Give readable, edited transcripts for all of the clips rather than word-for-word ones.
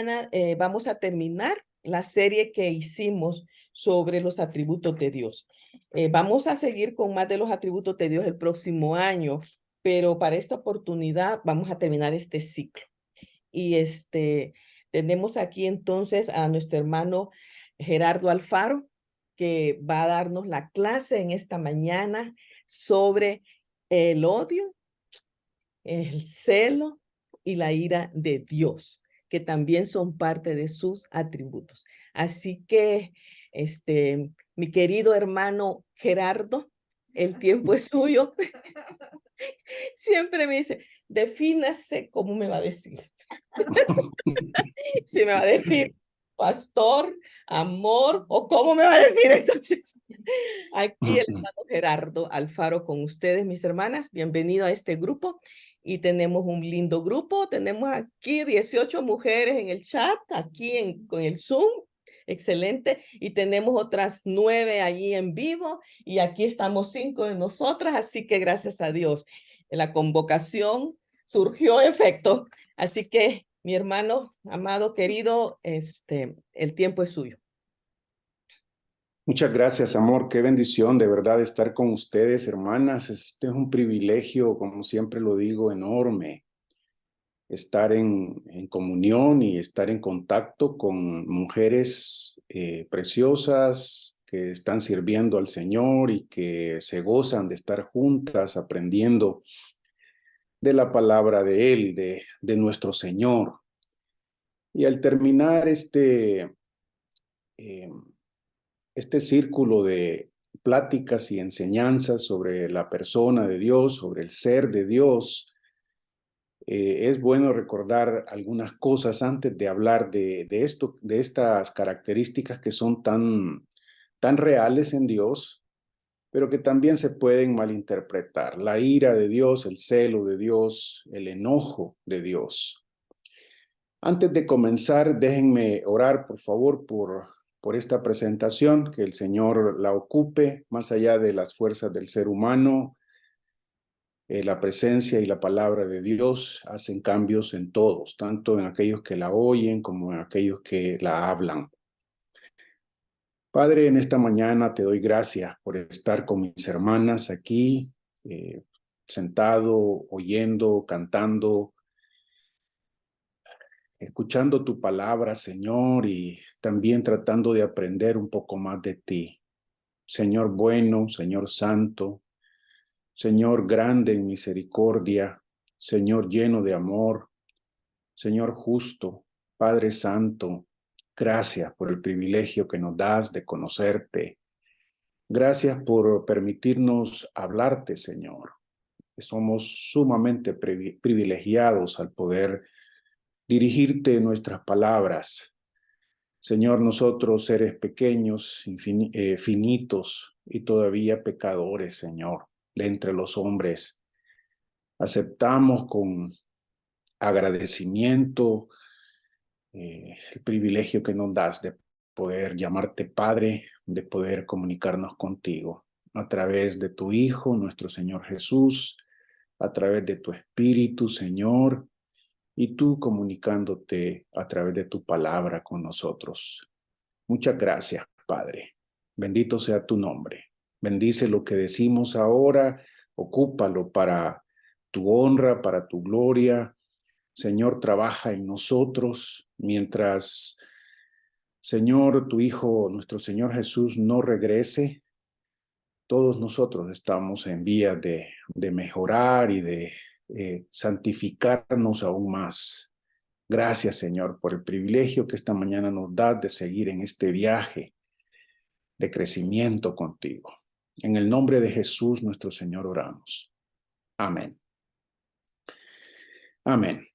mañana vamos a terminar la serie que hicimos sobre los atributos de Dios. Vamos a seguir con más de los atributos de Dios el próximo año, pero para esta oportunidad vamos a terminar este ciclo. Y tenemos aquí entonces a nuestro hermano Gerardo Alfaro, que va a darnos la clase en esta mañana sobre el odio, el celo y la ira de Dios, que también son parte de sus atributos. Así que, mi querido hermano Gerardo, el tiempo es suyo. Siempre me dice, defínase cómo me va a decir. Si me va a decir pastor, amor, o cómo me va a decir. Entonces, aquí el hermano Gerardo Alfaro con ustedes, mis hermanas. Bienvenido a este grupo. Y tenemos un lindo grupo. Tenemos aquí 18 mujeres en el chat, aquí con el Zoom. Excelente. Y tenemos otras 9 allí en vivo. Y aquí estamos 5 de nosotras. Así que gracias a Dios, la convocación surgió efecto. Así que, mi hermano, amado, querido, el tiempo es suyo. Muchas gracias, amor. Qué bendición de verdad estar con ustedes, hermanas. Este es un privilegio, como siempre lo digo, enorme. Estar en comunión y estar en contacto con mujeres preciosas que están sirviendo al Señor y que se gozan de estar juntas aprendiendo de la palabra de Él, de nuestro Señor. Y al terminar este círculo de pláticas y enseñanzas sobre la persona de Dios, sobre el ser de Dios, es bueno recordar algunas cosas antes de hablar de estas características que son tan reales en Dios, pero que también se pueden malinterpretar. La ira de Dios, el celo de Dios, el enojo de Dios. Antes de comenzar, déjenme orar, por favor, por esta presentación, que el Señor la ocupe más allá de las fuerzas del ser humano. La presencia y la palabra de Dios hacen cambios en todos, tanto en aquellos que la oyen como en aquellos que la hablan. Padre, en esta mañana te doy gracias por estar con mis hermanas aquí, sentado, oyendo, cantando, escuchando tu palabra, Señor, y también tratando de aprender un poco más de ti. Señor bueno, Señor santo, Señor grande en misericordia, Señor lleno de amor, Señor justo, Padre santo, gracias por el privilegio que nos das de conocerte. Gracias por permitirnos hablarte, Señor. Somos sumamente privilegiados al poder dirigirte nuestras palabras. Señor, nosotros seres pequeños, finitos y todavía pecadores, Señor, de entre los hombres, aceptamos con agradecimiento el privilegio que nos das de poder llamarte Padre, de poder comunicarnos contigo a través de tu Hijo, nuestro Señor Jesús, a través de tu Espíritu, Señor, y tú comunicándote a través de tu palabra con nosotros. Muchas gracias, Padre. Bendito sea tu nombre. Bendice lo que decimos ahora, ocúpalo para tu honra, para tu gloria. Señor, trabaja en nosotros mientras, Señor, tu Hijo, nuestro Señor Jesús, no regrese. Todos nosotros estamos en vías de mejorar y de santificarnos aún más. Gracias, Señor, por el privilegio que esta mañana nos da de seguir en este viaje de crecimiento contigo. En el nombre de Jesús, nuestro Señor, oramos. Amén. Amén.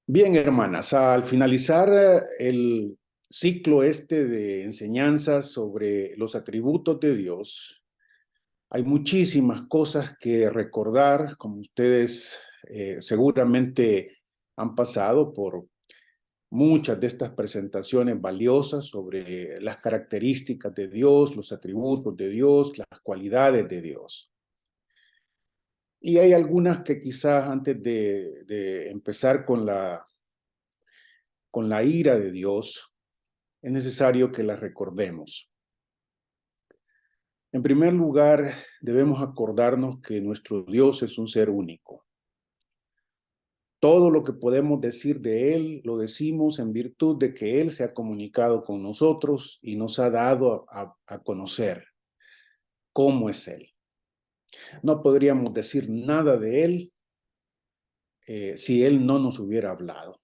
Bien, hermanas, al finalizar el ciclo de enseñanzas sobre los atributos de Dios, hay muchísimas cosas que recordar, como ustedes seguramente han pasado por muchas de estas presentaciones valiosas sobre las características de Dios, los atributos de Dios, las cualidades de Dios. Y hay algunas que quizás antes de empezar con con la ira de Dios, es necesario que la recordemos. En primer lugar, debemos acordarnos que nuestro Dios es un ser único. Todo lo que podemos decir de Él, lo decimos en virtud de que Él se ha comunicado con nosotros y nos ha dado a conocer cómo es Él. No podríamos decir nada de Él si Él no nos hubiera hablado,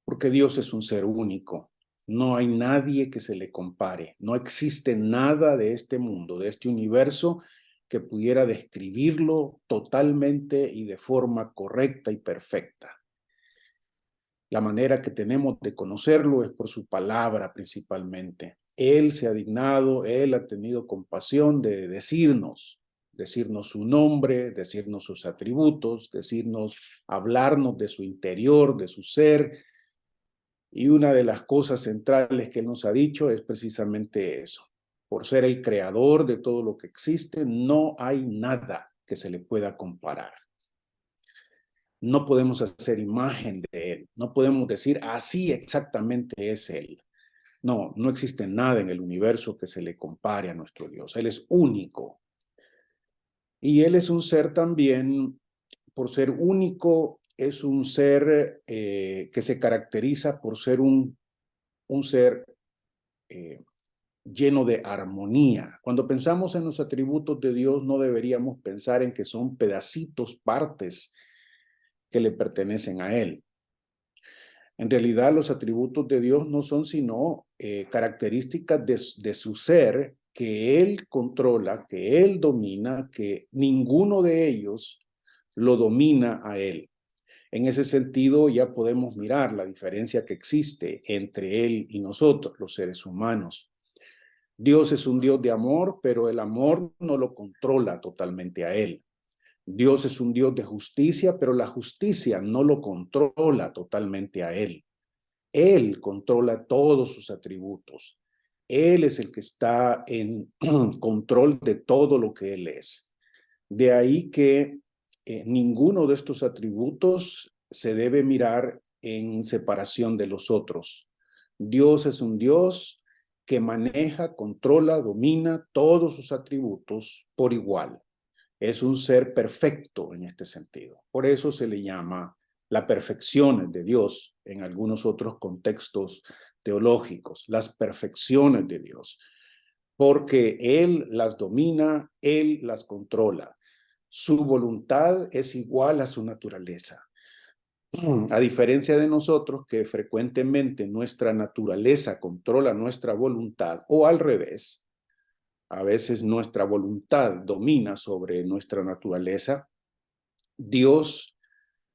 porque Dios es un ser único. No hay nadie que se le compare. No existe nada de este mundo, de este universo, que pudiera describirlo totalmente y de forma correcta y perfecta. La manera que tenemos de conocerlo es por su palabra principalmente. Él se ha dignado, Él ha tenido compasión de decirnos su nombre, decirnos sus atributos, hablarnos de su interior, de su ser. Y una de las cosas centrales que Él nos ha dicho es precisamente eso. Por ser el creador de todo lo que existe, no hay nada que se le pueda comparar. No podemos hacer imagen de Él. No podemos decir, así exactamente es Él. No, no existe nada en el universo que se le compare a nuestro Dios. Él es único. Y Él es un ser también, por ser único, es un ser que se caracteriza por ser un ser lleno de armonía. Cuando pensamos en los atributos de Dios, no deberíamos pensar en que son pedacitos, partes que le pertenecen a Él. En realidad, los atributos de Dios no son sino características de su ser que Él controla, que Él domina, que ninguno de ellos lo domina a Él. En ese sentido, ya podemos mirar la diferencia que existe entre Él y nosotros, los seres humanos. Dios es un Dios de amor, pero el amor no lo controla totalmente a Él. Dios es un Dios de justicia, pero la justicia no lo controla totalmente a Él. Él controla todos sus atributos. Él es el que está en control de todo lo que Él es. De ahí que ninguno de estos atributos se debe mirar en separación de los otros. Dios es un Dios que maneja, controla, domina todos sus atributos por igual. Es un ser perfecto en este sentido. Por eso se le llama la perfección de Dios en algunos otros contextos teológicos, las perfecciones de Dios, porque Él las domina, Él las controla. Su voluntad es igual a su naturaleza. A diferencia de nosotros, que frecuentemente nuestra naturaleza controla nuestra voluntad, o al revés, a veces nuestra voluntad domina sobre nuestra naturaleza. Dios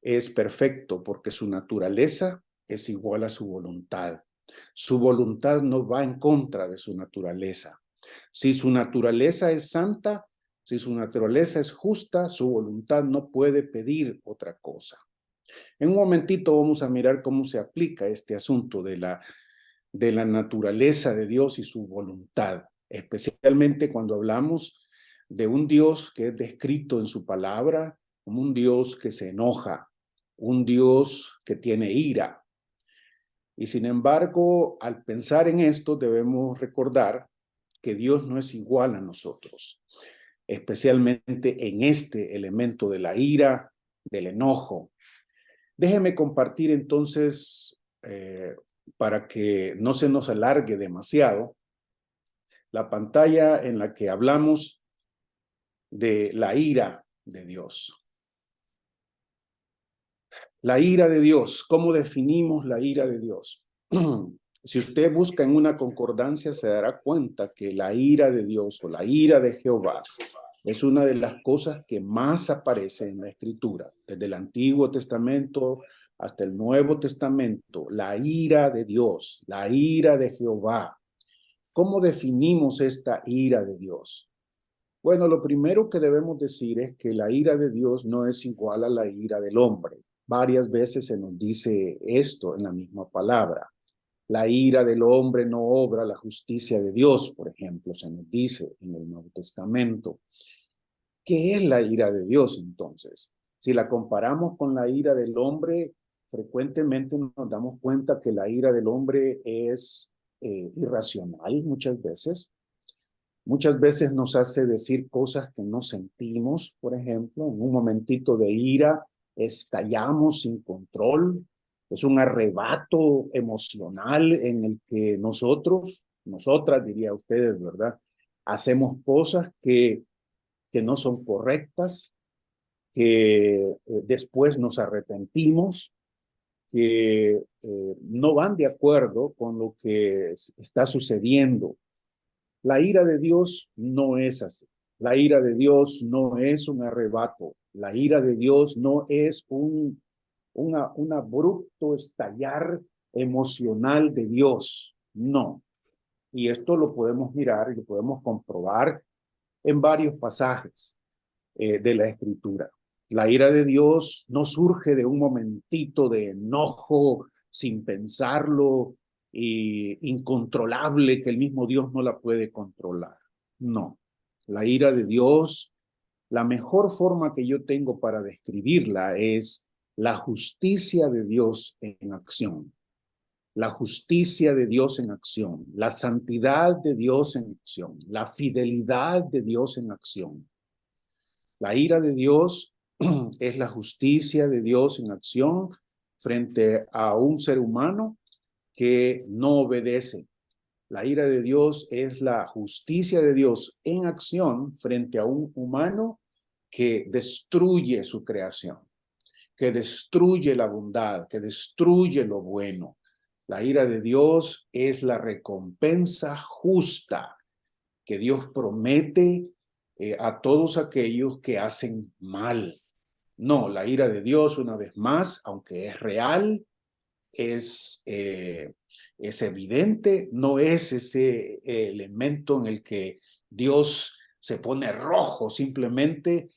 es perfecto porque su naturaleza es igual a su voluntad. Su voluntad no va en contra de su naturaleza. Si su naturaleza es santa, si su naturaleza es justa, su voluntad no puede pedir otra cosa. En un momentito vamos a mirar cómo se aplica este asunto de la naturaleza de Dios y su voluntad, especialmente cuando hablamos de un Dios que es descrito en su palabra como un Dios que se enoja, un Dios que tiene ira. Y sin embargo, al pensar en esto, debemos recordar que Dios no es igual a nosotros, especialmente en este elemento de la ira, del enojo. Déjeme compartir entonces, para que no se nos alargue demasiado, la pantalla en la que hablamos de la ira de Dios. La ira de Dios, ¿cómo definimos la ira de Dios? Si usted busca en una concordancia, se dará cuenta que la ira de Dios o la ira de Jehová es una de las cosas que más aparece en la Escritura, desde el Antiguo Testamento hasta el Nuevo Testamento. La ira de Dios, la ira de Jehová. ¿Cómo definimos esta ira de Dios? Bueno, lo primero que debemos decir es que la ira de Dios no es igual a la ira del hombre. Varias veces se nos dice esto en la misma palabra. La ira del hombre no obra la justicia de Dios, por ejemplo, se nos dice en el Nuevo Testamento. ¿Qué es la ira de Dios entonces? Si la comparamos con la ira del hombre, frecuentemente nos damos cuenta que la ira del hombre es irracional muchas veces. Muchas veces nos hace decir cosas que no sentimos, por ejemplo, en un momentito de ira estallamos sin control. Es un arrebato emocional en el que nosotras, diría ustedes, ¿verdad? Hacemos cosas que no son correctas, que después nos arrepentimos, que no van de acuerdo con lo que está sucediendo. La ira de Dios no es así. La ira de Dios no es un arrebato. La ira de Dios no es un abrupto estallar emocional de Dios. No. Y esto lo podemos mirar y lo podemos comprobar en varios pasajes de la Escritura. La ira de Dios no surge de un momentito de enojo sin pensarlo, incontrolable, que el mismo Dios no la puede controlar. No, la ira de Dios, la mejor forma que yo tengo para describirla es la justicia de Dios en acción. La justicia de Dios en acción, la santidad de Dios en acción, la fidelidad de Dios en acción. La ira de Dios es la justicia de Dios en acción frente a un ser humano que no obedece. La ira de Dios es la justicia de Dios en acción frente a un humano que destruye su creación, que destruye la bondad, que destruye lo bueno. La ira de Dios es la recompensa justa que Dios promete a todos aquellos que hacen mal. No, la ira de Dios, una vez más, aunque es real, es evidente, no es ese elemento en el que Dios se pone rojo simplemente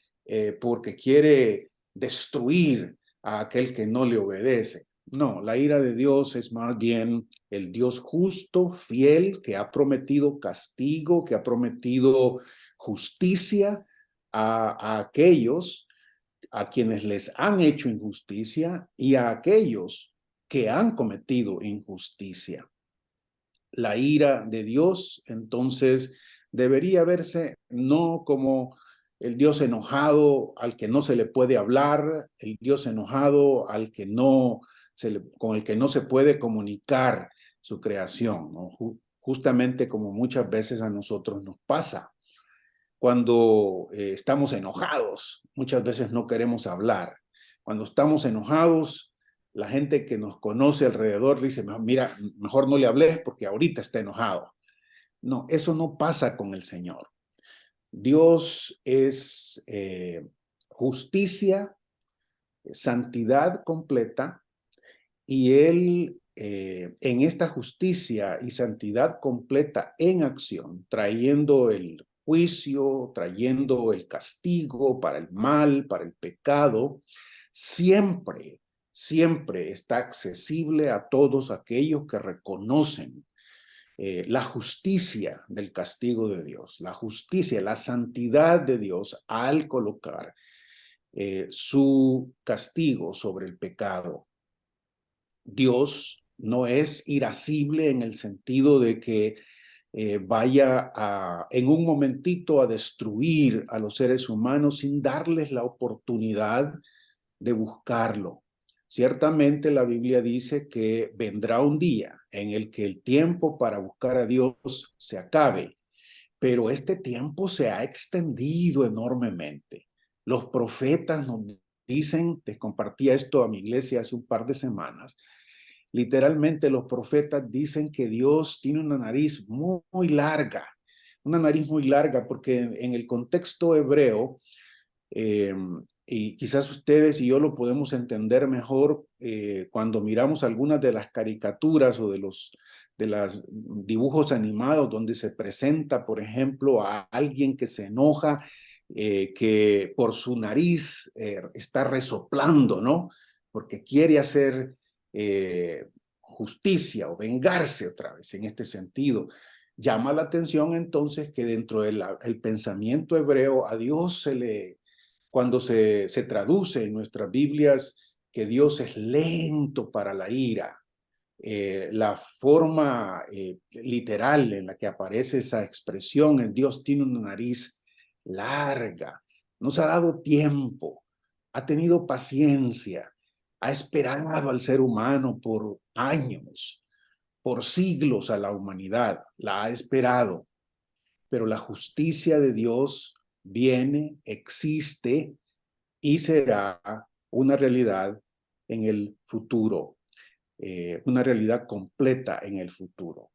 porque quiere destruir a aquel que no le obedece. No, la ira de Dios es más bien el Dios justo, fiel, que ha prometido castigo, que ha prometido justicia a aquellos a quienes les han hecho injusticia y a aquellos que han cometido injusticia. La ira de Dios, entonces, debería verse no como el Dios enojado al que no se le puede hablar, el Dios enojado al que con el que no se puede comunicar su creación, ¿no? Justamente como muchas veces a nosotros nos pasa. Cuando estamos enojados, muchas veces no queremos hablar. Cuando estamos enojados, la gente que nos conoce alrededor dice, mira, mejor no le hables porque ahorita está enojado. No, eso no pasa con el Señor. Dios es justicia, santidad completa, y Él en esta justicia y santidad completa en acción, trayendo el juicio, trayendo el castigo para el mal, para el pecado, siempre, siempre está accesible a todos aquellos que reconocen la justicia del castigo de Dios, la justicia, la santidad de Dios al colocar su castigo sobre el pecado. Dios no es irascible en el sentido de que vaya en un momentito a destruir a los seres humanos sin darles la oportunidad de buscarlo. Ciertamente la Biblia dice que vendrá un día en el que el tiempo para buscar a Dios se acabe, pero este tiempo se ha extendido enormemente. Los profetas nos dicen, les compartía esto a mi iglesia hace un par de semanas, literalmente los profetas dicen que Dios tiene una nariz muy, muy larga, porque en el contexto hebreo, y quizás ustedes y yo lo podemos entender mejor cuando miramos algunas de las caricaturas o de los dibujos animados donde se presenta, por ejemplo, a alguien que se enoja, que por su nariz está resoplando, ¿no? Porque quiere hacer justicia o vengarse otra vez en este sentido. Llama la atención entonces que dentro del pensamiento hebreo a Dios cuando se traduce en nuestras Biblias que Dios es lento para la ira. La forma literal en la que aparece esa expresión es: Dios tiene una nariz larga, nos ha dado tiempo, ha tenido paciencia, ha esperado al ser humano por años, por siglos a la humanidad, la ha esperado, pero la justicia de Dios viene, existe y será una realidad en el futuro, una realidad completa en el futuro.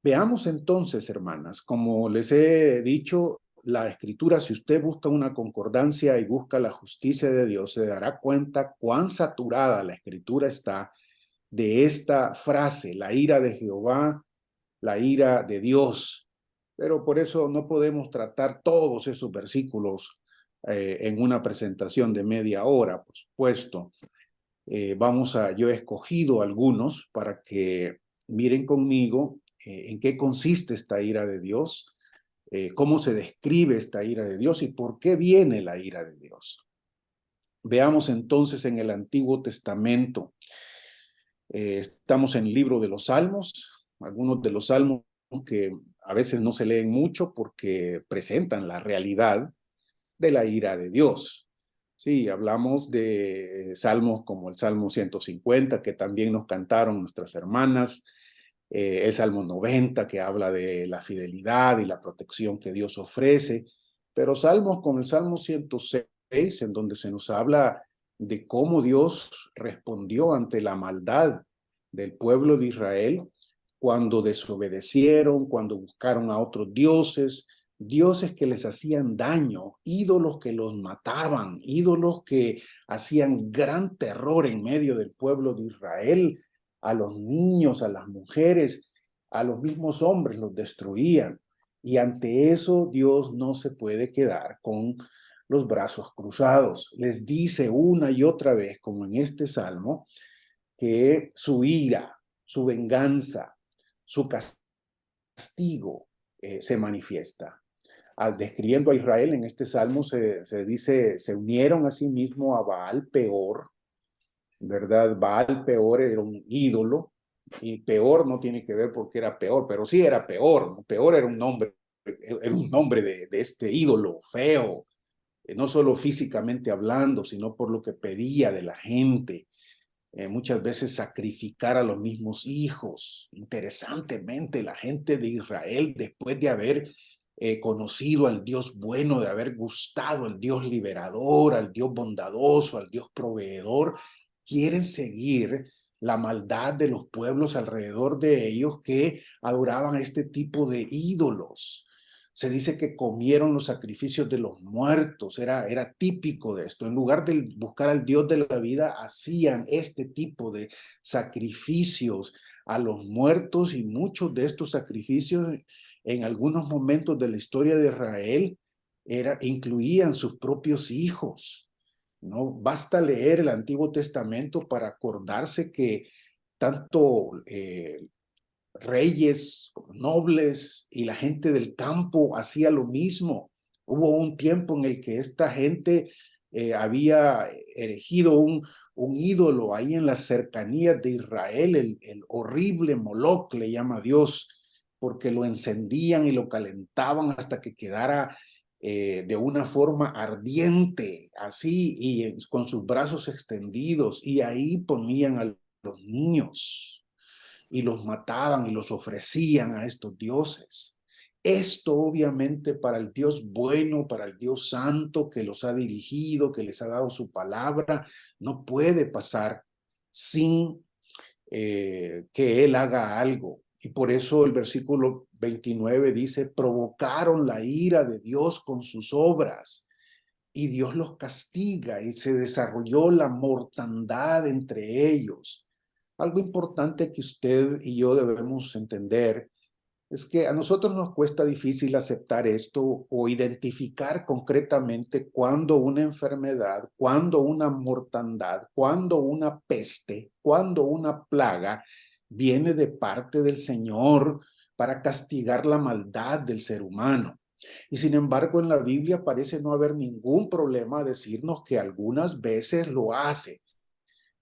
Veamos entonces, hermanas, como les he dicho, la Escritura, si usted busca una concordancia y busca la justicia de Dios, se dará cuenta cuán saturada la Escritura está de esta frase: la ira de Jehová, la ira de Dios. Pero por eso no podemos tratar todos esos versículos en una presentación de media hora, por supuesto. Yo he escogido algunos para que miren conmigo en qué consiste esta ira de Dios, cómo se describe esta ira de Dios y por qué viene la ira de Dios. Veamos entonces en el Antiguo Testamento. Estamos en el libro de los Salmos, algunos de los salmos que a veces no se leen mucho porque presentan la realidad de la ira de Dios. Sí, hablamos de salmos como el Salmo 150, que también nos cantaron nuestras hermanas, el Salmo 90, que habla de la fidelidad y la protección que Dios ofrece, pero salmos como el Salmo 106, en donde se nos habla de cómo Dios respondió ante la maldad del pueblo de Israel cuando desobedecieron, cuando buscaron a otros dioses, dioses que les hacían daño, ídolos que los mataban, ídolos que hacían gran terror en medio del pueblo de Israel, a los niños, a las mujeres, a los mismos hombres los destruían. Y ante eso Dios no se puede quedar con los brazos cruzados. Les dice una y otra vez, como en este salmo, que su ira, su venganza, su castigo se manifiesta. Describiendo a Israel en este salmo se dice: se unieron a sí mismo a Baal Peor, ¿verdad? Baal Peor era un ídolo, y peor no tiene que ver porque era peor, pero sí era peor, ¿no? Peor era un nombre de este ídolo feo, no solo físicamente hablando, sino por lo que pedía de la gente. Muchas veces sacrificar a los mismos hijos. Interesantemente, la gente de Israel, después de haber conocido al Dios bueno, de haber gustado al Dios liberador, al Dios bondadoso, al Dios proveedor, quieren seguir la maldad de los pueblos alrededor de ellos que adoraban este tipo de ídolos. Se dice que comieron los sacrificios de los muertos, era típico de esto. En lugar de buscar al Dios de la vida, hacían este tipo de sacrificios a los muertos, y muchos de estos sacrificios en algunos momentos de la historia de Israel incluían sus propios hijos. ¿No? Basta leer el Antiguo Testamento para acordarse que tanto reyes, nobles y la gente del campo hacía lo mismo. Hubo un tiempo en el que esta gente había erigido un ídolo ahí en las cercanías de Israel, el horrible Moloc le llama Dios, porque lo encendían y lo calentaban hasta que quedara de una forma ardiente, así, y con sus brazos extendidos, y ahí ponían a los niños y los mataban y los ofrecían a estos dioses. Esto obviamente para el Dios bueno, para el Dios santo que los ha dirigido, que les ha dado su palabra, no puede pasar sin que Él haga algo. Y por eso el versículo 29 dice: provocaron la ira de Dios con sus obras, y Dios los castiga, y se desarrolló la mortandad entre ellos. Algo importante que usted y yo debemos entender es que a nosotros nos cuesta difícil aceptar esto o identificar concretamente cuándo una enfermedad, cuándo una mortandad, cuándo una peste, cuándo una plaga viene de parte del Señor para castigar la maldad del ser humano. Y sin embargo, en la Biblia parece no haber ningún problema decirnos que algunas veces lo hace.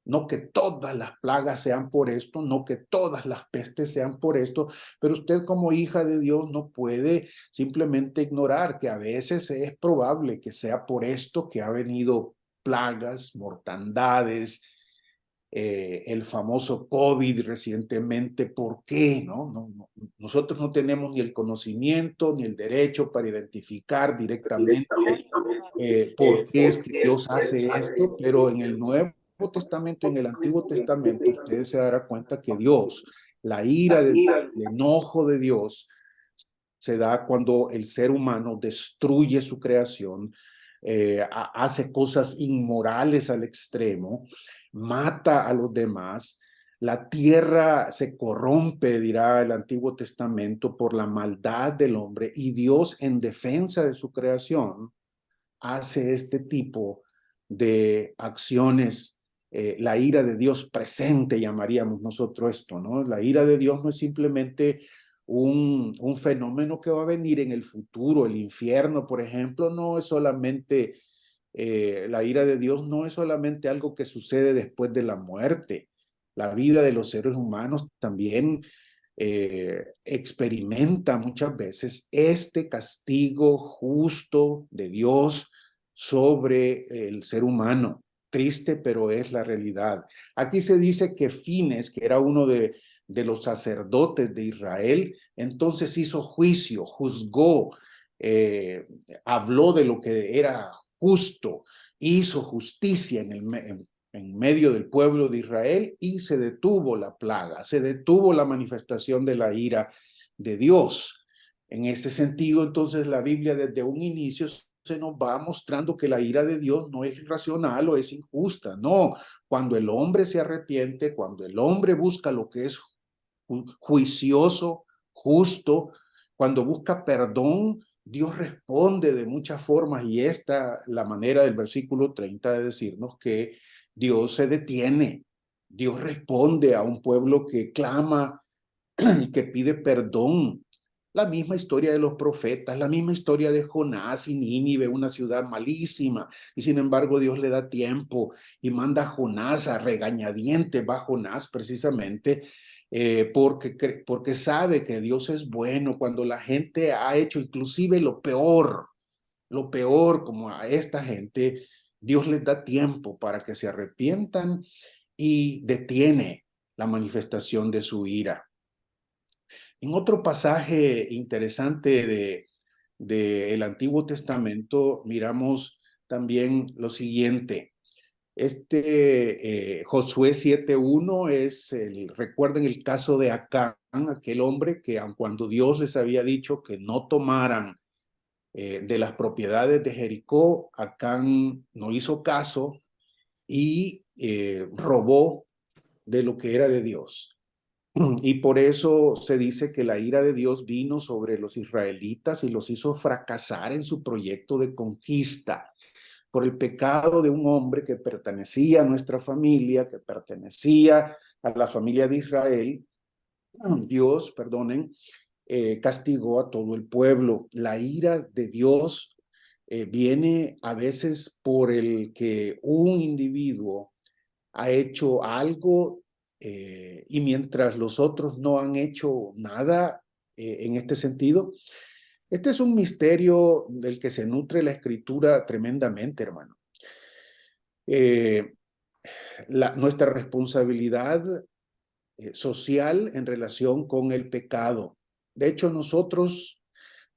no que todas las plagas sean por esto, no que todas las pestes sean por esto, pero usted como hija de Dios no puede simplemente ignorar que a veces es probable que sea por esto que ha venido plagas, mortandades, el famoso COVID recientemente. ¿Por qué? Nosotros no tenemos ni el conocimiento ni el derecho para identificar directamente por qué es que Dios hace esto, pero en el Nuevo Testamento, en el Antiguo Testamento, usted se dará cuenta que Dios, la ira de Dios, el enojo de Dios, se da cuando el ser humano destruye su creación, hace cosas inmorales al extremo, mata a los demás. La tierra se corrompe, dirá el Antiguo Testamento, por la maldad del hombre, y Dios, en defensa de su creación, hace este tipo de acciones. La ira de Dios presente, llamaríamos nosotros esto, ¿no? La ira de Dios no es simplemente un fenómeno que va a venir en el futuro. El infierno, por ejemplo, no es solamente, la ira de Dios no es solamente algo que sucede después de la muerte. La vida de los seres humanos también experimenta muchas veces este castigo justo de Dios sobre el ser humano. Triste, pero es la realidad. Aquí se dice que Fines, que era uno de los sacerdotes de Israel, entonces hizo juicio, juzgó, habló de lo que era justo, hizo justicia en medio del pueblo de Israel, y se detuvo la plaga, se detuvo la manifestación de la ira de Dios. En ese sentido, entonces, la Biblia desde un inicio se nos va mostrando que la ira de Dios no es irracional o es injusta. No, cuando el hombre se arrepiente, cuando el hombre busca lo que es juicioso, justo, cuando busca perdón, Dios responde de muchas formas, y esta la manera del versículo 30 de decirnos que Dios se detiene, Dios responde a un pueblo que clama y que pide perdón. La misma historia de los profetas, la misma historia de Jonás y Nínive, una ciudad malísima, y sin embargo Dios le da tiempo y manda a Jonás a regañadientes. Va Jonás precisamente porque sabe que Dios es bueno cuando la gente ha hecho inclusive lo peor como a esta gente. Dios les da tiempo para que se arrepientan y detiene la manifestación de su ira. En otro pasaje interesante del Antiguo Testamento miramos también lo siguiente. Josué 7:1 recuerden el caso de Acán, aquel hombre que aun cuando Dios les había dicho que no tomaran de las propiedades de Jericó, Acán no hizo caso y robó de lo que era de Dios. Y por eso se dice que la ira de Dios vino sobre los israelitas y los hizo fracasar en su proyecto de conquista por el pecado de un hombre que pertenecía a nuestra familia, que pertenecía a la familia de Israel. Dios, perdonen, castigó a todo el pueblo. La ira de Dios viene a veces por el que un individuo ha hecho algo y mientras los otros no han hecho nada en este sentido. Este es un misterio del que se nutre la Escritura tremendamente, hermano. Nuestra responsabilidad social en relación con el pecado. De hecho, nosotros,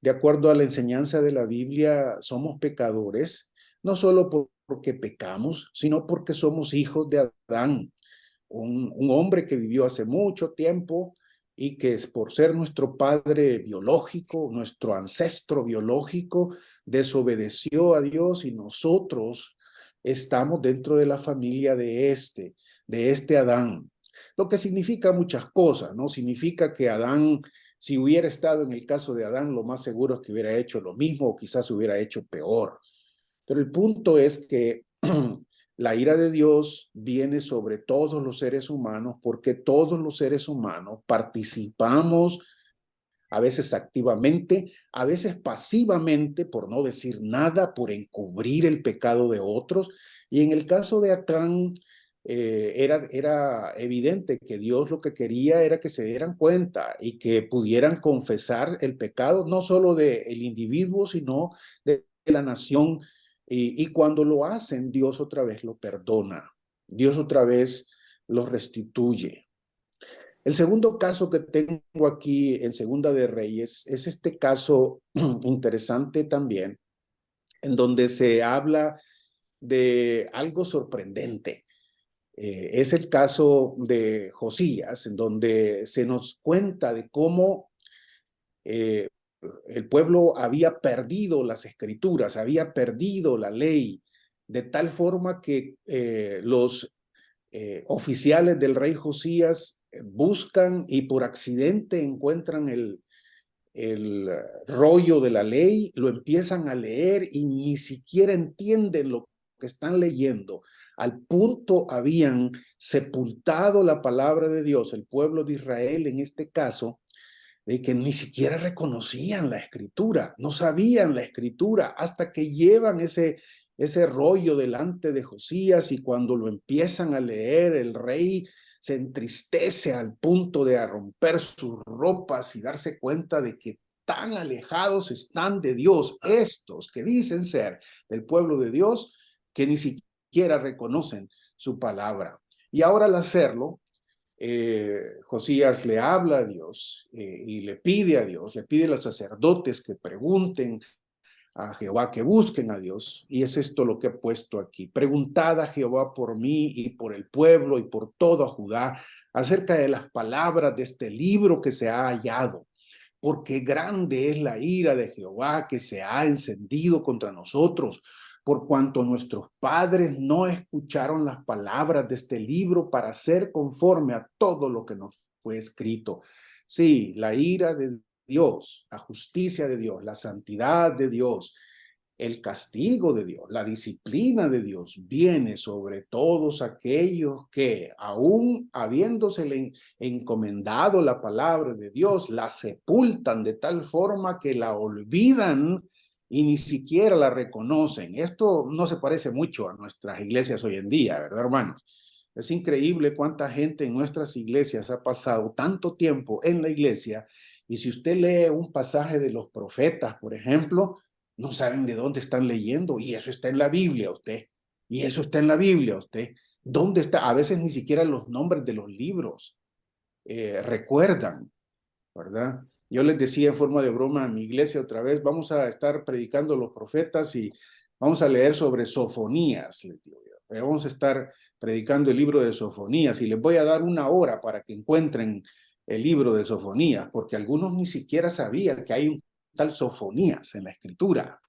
de acuerdo a la enseñanza de la Biblia, somos pecadores, no solo porque pecamos, sino porque somos hijos de Adán, un hombre que vivió hace mucho tiempo y que por ser nuestro padre biológico, nuestro ancestro biológico, desobedeció a Dios, y nosotros estamos dentro de la familia de este Adán. Lo que significa muchas cosas, ¿no? Significa que Adán, si hubiera estado en el caso de Adán, lo más seguro es que hubiera hecho lo mismo o quizás hubiera hecho peor. Pero el punto es que la ira de Dios viene sobre todos los seres humanos porque todos los seres humanos participamos, a veces activamente, a veces pasivamente, por no decir nada, por encubrir el pecado de otros. Y en el caso de Acán, era evidente que Dios lo que quería era que se dieran cuenta y que pudieran confesar el pecado, no solo del individuo, sino de la nación. Y cuando lo hacen, Dios otra vez lo perdona. Dios otra vez los restituye. El segundo caso que tengo aquí en Segunda de Reyes es este caso interesante también, en donde se habla de algo sorprendente. Es el caso de Josías, en donde se nos cuenta de cómo eh, el pueblo había perdido las escrituras, había perdido la ley, de tal forma que los oficiales del rey Josías buscan y por accidente encuentran el rollo de la ley, lo empiezan a leer y ni siquiera entienden lo que están leyendo. Al punto habían sepultado la palabra de Dios, el pueblo de Israel en este caso, de que ni siquiera reconocían la escritura, no sabían la escritura, hasta que llevan ese rollo delante de Josías y cuando lo empiezan a leer, el rey se entristece al punto de romper sus ropas y darse cuenta de que tan alejados están de Dios estos que dicen ser del pueblo de Dios, que ni siquiera reconocen su palabra. Y ahora al hacerlo, Josías le habla a Dios y le pide a Dios, le pide a los sacerdotes que pregunten a Jehová, que busquen a Dios. Y es esto lo que he puesto aquí. Preguntad a Jehová por mí y por el pueblo y por toda Judá acerca de las palabras de este libro que se ha hallado. Porque grande es la ira de Jehová que se ha encendido contra nosotros, por cuanto nuestros padres no escucharon las palabras de este libro para ser conforme a todo lo que nos fue escrito. Sí, la ira de Dios, la justicia de Dios, la santidad de Dios, el castigo de Dios, la disciplina de Dios viene sobre todos aquellos que, aún habiéndosele encomendado la palabra de Dios, la sepultan de tal forma que la olvidan y ni siquiera la reconocen. Esto no se parece mucho a nuestras iglesias hoy en día, ¿verdad, hermanos? Es increíble cuánta gente en nuestras iglesias ha pasado tanto tiempo en la iglesia y si usted lee un pasaje de los profetas, por ejemplo, no saben de dónde están leyendo y eso está en la Biblia usted. Y eso está en la Biblia usted. ¿Dónde está? A veces ni siquiera los nombres de los libros recuerdan, ¿verdad? Yo les decía en forma de broma a mi iglesia otra vez, vamos a estar predicando los profetas y vamos a leer sobre Sofonías, les digo yo. Vamos a estar predicando el libro de Sofonías y les voy a dar 1 hora para que encuentren el libro de Sofonías, porque algunos ni siquiera sabían que hay un tal Sofonías en la escritura.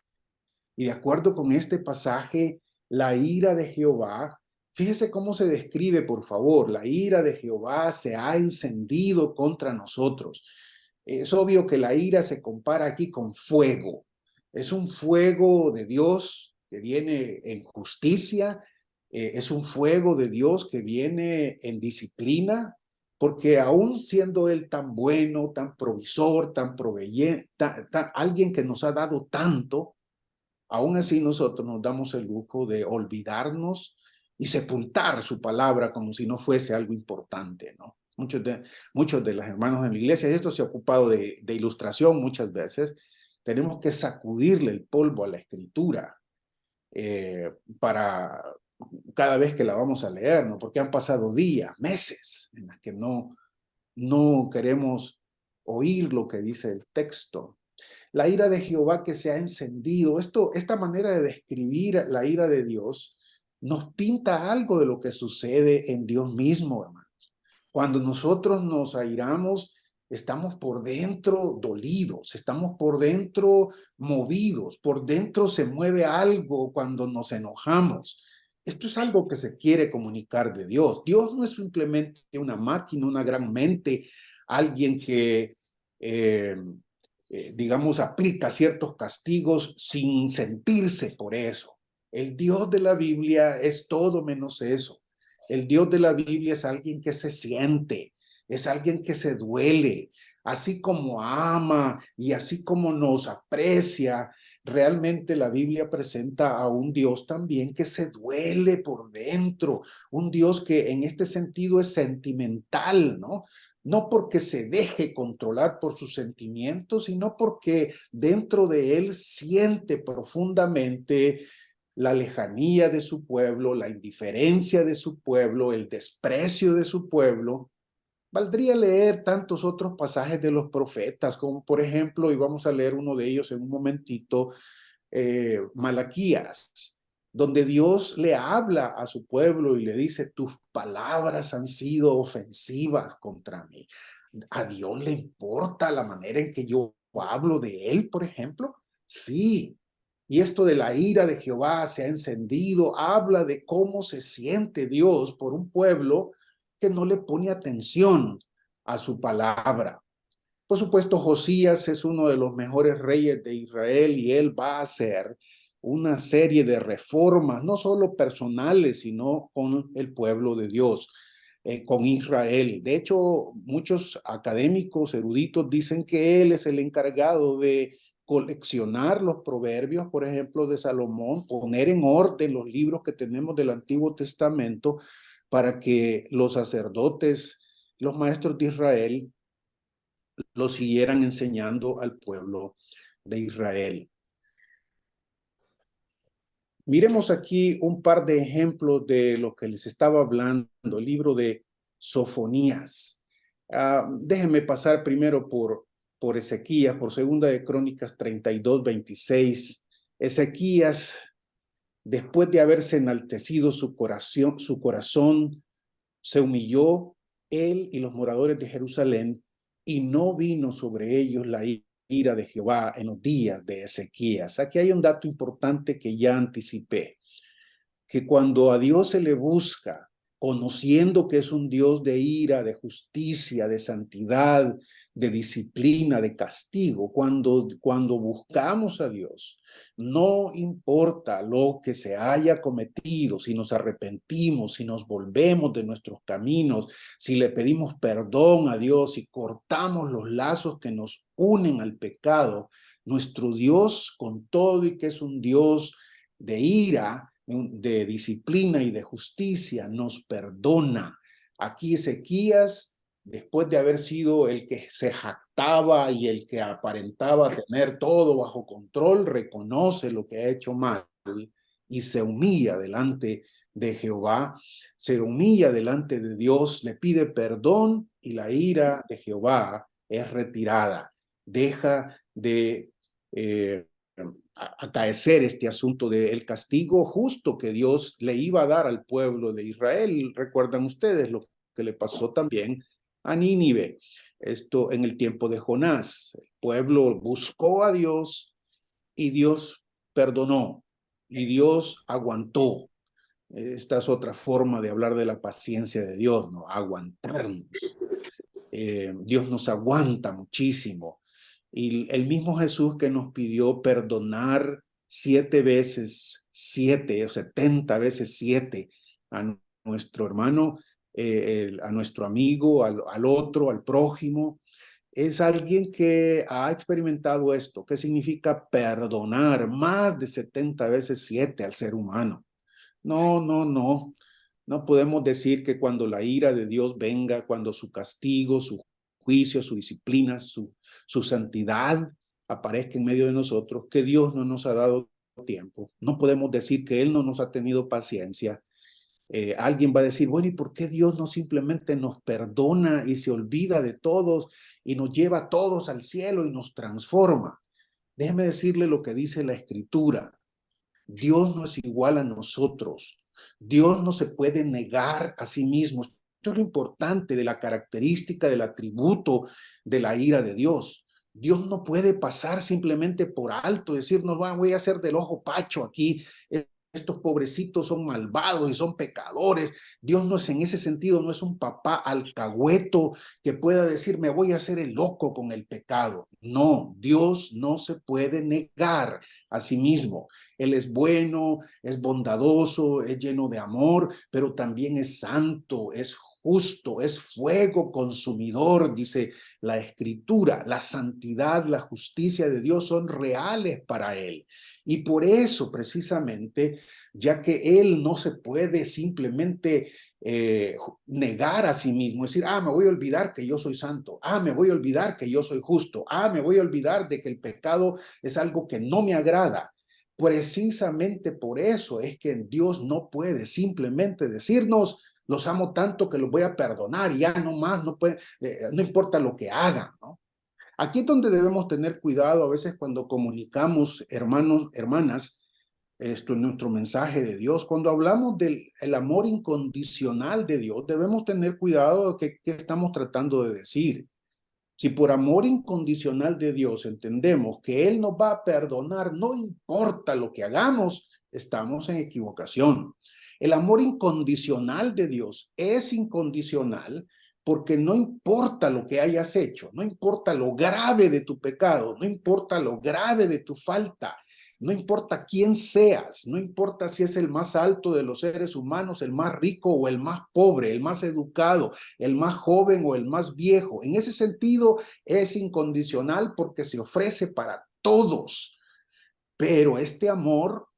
Y de acuerdo con este pasaje, la ira de Jehová, fíjese cómo se describe, por favor, la ira de Jehová se ha encendido contra nosotros. Es obvio que la ira se compara aquí con fuego. Es un fuego de Dios que viene en justicia, es un fuego de Dios que viene en disciplina, porque aún siendo Él tan bueno, tan provisor, tan proveyente, alguien que nos ha dado tanto, aún así nosotros nos damos el lujo de olvidarnos y sepultar su palabra como si no fuese algo importante, ¿no? Muchos de los hermanos de la iglesia, y esto se ha ocupado de ilustración muchas veces, tenemos que sacudirle el polvo a la escritura para cada vez que la vamos a leer, ¿no? Porque han pasado días, meses en las que no queremos oír lo que dice el texto. La ira de Jehová que se ha encendido, esta manera de describir la ira de Dios nos pinta algo de lo que sucede en Dios mismo, hermanos. Cuando nosotros nos airamos, estamos por dentro dolidos, estamos por dentro movidos, por dentro se mueve algo cuando nos enojamos. Esto es algo que se quiere comunicar de Dios. Dios no es simplemente una máquina, una gran mente, alguien que, digamos, aplica ciertos castigos sin sentirse por eso. El Dios de la Biblia es todo menos eso. El Dios de la Biblia es alguien que se siente, es alguien que se duele, así como ama y así como nos aprecia, realmente la Biblia presenta a un Dios también que se duele por dentro, un Dios que en este sentido es sentimental, ¿no? No porque se deje controlar por sus sentimientos, sino porque dentro de él siente profundamente la lejanía de su pueblo, la indiferencia de su pueblo, el desprecio de su pueblo. Valdría leer tantos otros pasajes de los profetas, como por ejemplo, y vamos a leer uno de ellos en un momentito, Malaquías, donde Dios le habla a su pueblo y le dice, tus palabras han sido ofensivas contra mí. ¿A Dios le importa la manera en que yo hablo de él, por ejemplo? Sí. Y esto de la ira de Jehová se ha encendido, habla de cómo se siente Dios por un pueblo que no le pone atención a su palabra. Por supuesto, Josías es uno de los mejores reyes de Israel y él va a hacer una serie de reformas, no solo personales, sino con el pueblo de Dios, con Israel. De hecho, muchos académicos eruditos dicen que él es el encargado de coleccionar los proverbios, por ejemplo, de Salomón, poner en orden los libros que tenemos del Antiguo Testamento para que los sacerdotes, los maestros de Israel, lo siguieran enseñando al pueblo de Israel. Miremos aquí un par de ejemplos de lo que les estaba hablando, el libro de Sofonías. Déjenme pasar primero por Ezequías, por Segunda de Crónicas 32, 26. Ezequías, después de haberse enaltecido su corazón, se humilló él y los moradores de Jerusalén, y no vino sobre ellos la ira de Jehová en los días de Ezequías. Aquí hay un dato importante que ya anticipé, que cuando a Dios se le busca, conociendo que es un Dios de ira, de justicia, de santidad, de disciplina, de castigo, cuando buscamos a Dios, no importa lo que se haya cometido, si nos arrepentimos, si nos volvemos de nuestros caminos, si le pedimos perdón a Dios, si cortamos los lazos que nos unen al pecado, nuestro Dios, con todo y que es un Dios de ira, de disciplina y de justicia, nos perdona. Aquí Ezequías, después de haber sido el que se jactaba y el que aparentaba tener todo bajo control, reconoce lo que ha hecho mal y se humilla delante de Jehová, se humilla delante de Dios, le pide perdón y la ira de Jehová es retirada. Deja de acaecer este asunto del castigo justo que Dios le iba a dar al pueblo de Israel. Recuerdan ustedes lo que le pasó también a Nínive, esto en el tiempo de Jonás. El pueblo buscó a Dios y Dios perdonó y Dios aguantó. Esta es otra forma de hablar de la paciencia de Dios, ¿no? Aguantarnos. Dios nos aguanta muchísimo. Y el mismo Jesús que nos pidió perdonar 7 veces 7 o 70 veces 7 a nuestro hermano, a nuestro amigo, al otro, al prójimo, es alguien que ha experimentado esto. ¿Qué significa perdonar más de 70 veces 7 al ser humano? No, no, no. No podemos decir que cuando la ira de Dios venga, cuando su castigo, su juicio, su disciplina, su santidad aparezca en medio de nosotros, que Dios no nos ha dado tiempo. No podemos decir que Él no nos ha tenido paciencia. Alguien va a decir, bueno, ¿y por qué Dios no simplemente nos perdona y se olvida de todos y nos lleva a todos al cielo y nos transforma? Déjeme decirle lo que dice la Escritura. Dios no es igual a nosotros. Dios no se puede negar a sí mismo. Esto es lo importante de la característica del atributo de la ira de Dios. Dios no puede pasar simplemente por alto, decir, no voy a hacer del ojo pacho aquí. Estos pobrecitos son malvados y son pecadores. Dios no es en ese sentido, no es un papá alcahueto que pueda decir, me voy a hacer el loco con el pecado. No, Dios no se puede negar a sí mismo. Él es bueno, es bondadoso, es lleno de amor, pero también es santo, es justo, es fuego consumidor, dice la Escritura. La santidad, la justicia de Dios son reales para Él. Y por eso, precisamente, ya que Él no se puede simplemente negar a sí mismo, decir, me voy a olvidar que yo soy santo, me voy a olvidar que yo soy justo, me voy a olvidar de que el pecado es algo que no me agrada. Precisamente por eso es que Dios no puede simplemente decirnos, los amo tanto que los voy a perdonar, y ya no más, no puede, no importa lo que hagan, ¿no? Aquí es donde debemos tener cuidado a veces cuando comunicamos, hermanos, hermanas, nuestro mensaje de Dios. Cuando hablamos del amor incondicional de Dios, debemos tener cuidado de qué estamos tratando de decir. Si por amor incondicional de Dios entendemos que Él nos va a perdonar, no importa lo que hagamos, estamos en equivocación. El amor incondicional de Dios es incondicional porque no importa lo que hayas hecho, no importa lo grave de tu pecado, no importa lo grave de tu falta, no importa quién seas, no importa si es el más alto de los seres humanos, el más rico o el más pobre, el más educado, el más joven o el más viejo. En ese sentido es incondicional porque se ofrece para todos. Pero este amor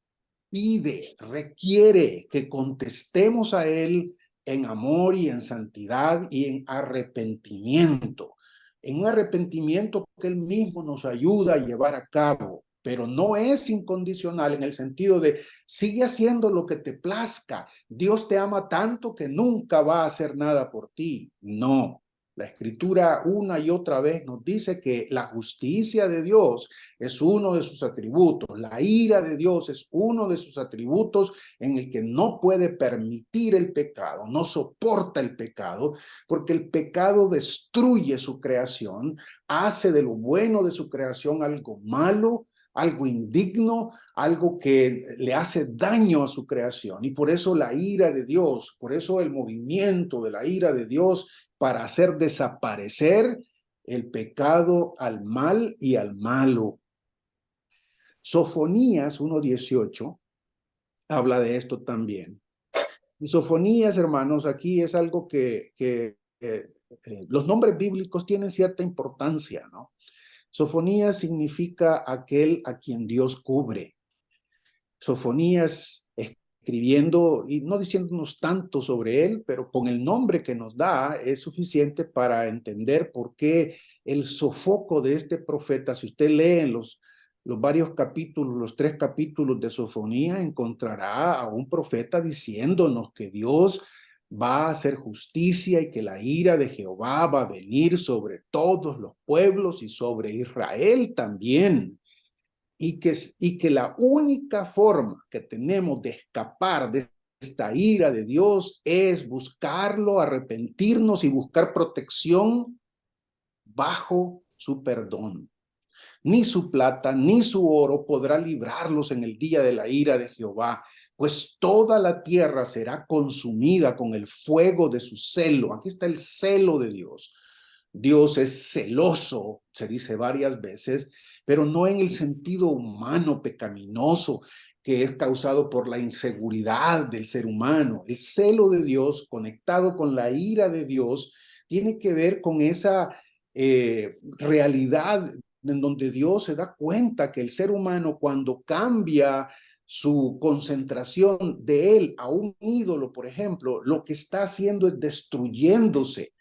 pide, requiere que contestemos a Él en amor y en santidad y en arrepentimiento. En un arrepentimiento que Él mismo nos ayuda a llevar a cabo. Pero no es incondicional en el sentido de sigue haciendo lo que te plazca. Dios te ama tanto que nunca va a hacer nada por ti. No. La Escritura una y otra vez nos dice que la justicia de Dios es uno de sus atributos. La ira de Dios es uno de sus atributos en el que no puede permitir el pecado, no soporta el pecado, porque el pecado destruye su creación, hace de lo bueno de su creación algo malo, algo indigno, algo que le hace daño a su creación. Y por eso la ira de Dios, por eso el movimiento de la ira de Dios para hacer desaparecer el pecado al mal y al malo. Sofonías 1:18 habla de esto también. Y Sofonías, hermanos, aquí es algo que los nombres bíblicos tienen cierta importancia, ¿no? Sofonías significa aquel a quien Dios cubre. Sofonías escribiendo y no diciéndonos tanto sobre él, pero con el nombre que nos da es suficiente para entender por qué el sofoco de este profeta. Si usted lee en los varios capítulos, los 3 capítulos de Sofonías, encontrará a un profeta diciéndonos que Dios va a hacer justicia y que la ira de Jehová va a venir sobre todos los pueblos y sobre Israel también. Y que la única forma que tenemos de escapar de esta ira de Dios es buscarlo, arrepentirnos y buscar protección bajo su perdón. Ni su plata, ni su oro podrá librarlos en el día de la ira de Jehová, pues toda la tierra será consumida con el fuego de su celo. Aquí está el celo de Dios. Dios es celoso, se dice varias veces, pero no en el sentido humano pecaminoso que es causado por la inseguridad del ser humano. El celo de Dios conectado con la ira de Dios tiene que ver con esa realidad en donde Dios se da cuenta que el ser humano, cuando cambia su concentración de él a un ídolo, por ejemplo, lo que está haciendo es destruyéndose.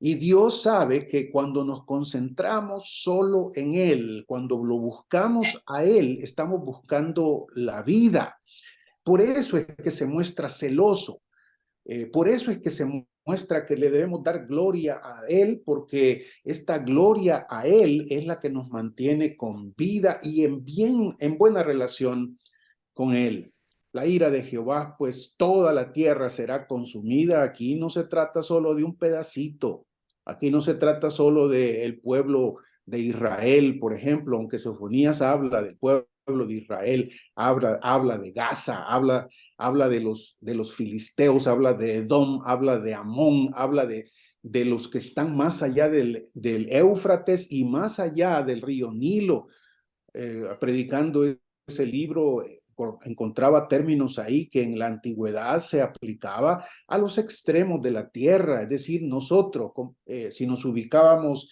Y Dios sabe que cuando nos concentramos solo en Él, cuando lo buscamos a Él, estamos buscando la vida. Por eso es que se muestra celoso. Por eso es que se muestra que le debemos dar gloria a Él, porque esta gloria a Él es la que nos mantiene con vida y en buena relación con Él. La ira de Jehová, pues toda la tierra será consumida. Aquí no se trata solo de un pedacito. Aquí no se trata solo del pueblo de Israel, por ejemplo, aunque Sofonías habla del pueblo de Israel, habla de Gaza, habla de los filisteos, habla de Edom, habla de Amón, habla de los que están más allá del Éufrates y más allá del río Nilo, predicando ese libro encontraba términos ahí que en la antigüedad se aplicaba a los extremos de la tierra, es decir, nosotros, si nos ubicáramos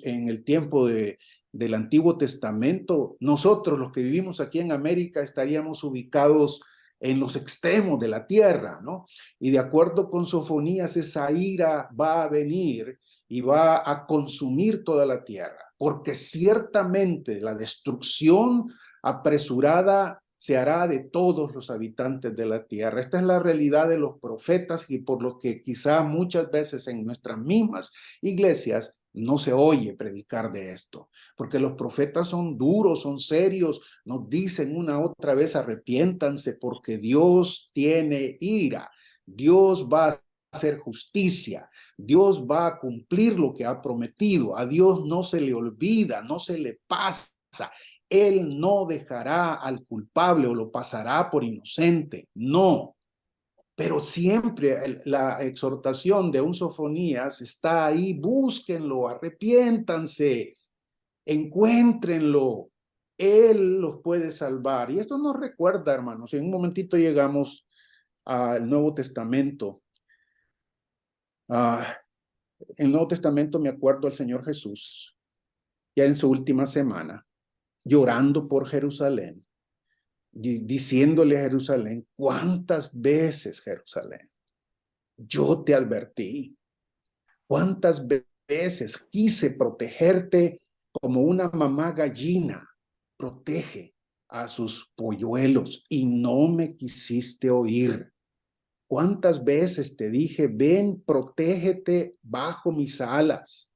en el tiempo del Antiguo Testamento, nosotros los que vivimos aquí en América estaríamos ubicados en los extremos de la tierra, ¿no? Y de acuerdo con Sofonías, esa ira va a venir y va a consumir toda la tierra, porque ciertamente la destrucción apresurada se hará de todos los habitantes de la tierra. Esta es la realidad de los profetas y por lo que quizá muchas veces en nuestras mismas iglesias no se oye predicar de esto, porque los profetas son duros, son serios, nos dicen una otra vez arrepiéntanse porque Dios tiene ira, Dios va a hacer justicia, Dios va a cumplir lo que ha prometido, a Dios no se le olvida, no se le pasa, Él no dejará al culpable o lo pasará por inocente, no. Pero siempre la exhortación de un Sofonías está ahí, búsquenlo, arrepiéntanse, encuéntrenlo, Él los puede salvar. Y esto nos recuerda, hermanos, en un momentito llegamos al Nuevo Testamento. En el Nuevo Testamento me acuerdo al Señor Jesús, ya en su última semana, llorando por Jerusalén, diciéndole a Jerusalén, ¿cuántas veces, Jerusalén, yo te advertí? ¿Cuántas veces quise protegerte como una mamá gallina protege a sus polluelos y no me quisiste oír? ¿Cuántas veces te dije, ven, protégete bajo mis alas?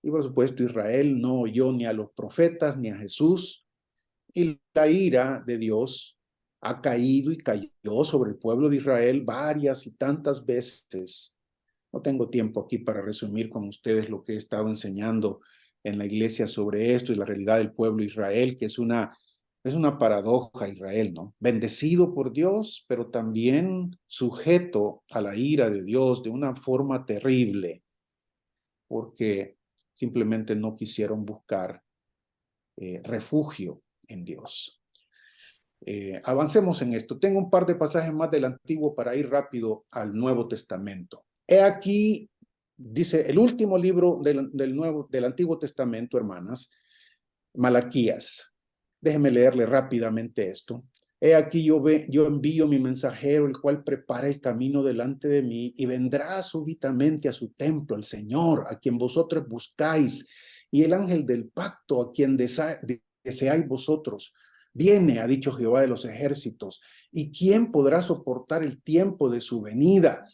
Y por supuesto Israel no oyó ni a los profetas ni a Jesús. Y la ira de Dios ha caído y cayó sobre el pueblo de Israel varias y tantas veces. No tengo tiempo aquí para resumir con ustedes lo que he estado enseñando en la iglesia sobre esto y la realidad del pueblo de Israel, que es una paradoja Israel, ¿no? Bendecido por Dios, pero también sujeto a la ira de Dios de una forma terrible, porque simplemente no quisieron buscar refugio en Dios. Avancemos en esto. Tengo un par de pasajes más del Antiguo para ir rápido al Nuevo Testamento. He aquí, dice el último libro del Antiguo Testamento, hermanas, Malaquías. Déjenme leerle rápidamente esto. He aquí yo envío mi mensajero, el cual prepara el camino delante de mí, y vendrá súbitamente a su templo el Señor, a quien vosotros buscáis, y el ángel del pacto, a quien deseáis vosotros. Viene, ha dicho Jehová de los ejércitos, y ¿quién podrá soportar el tiempo de su venida?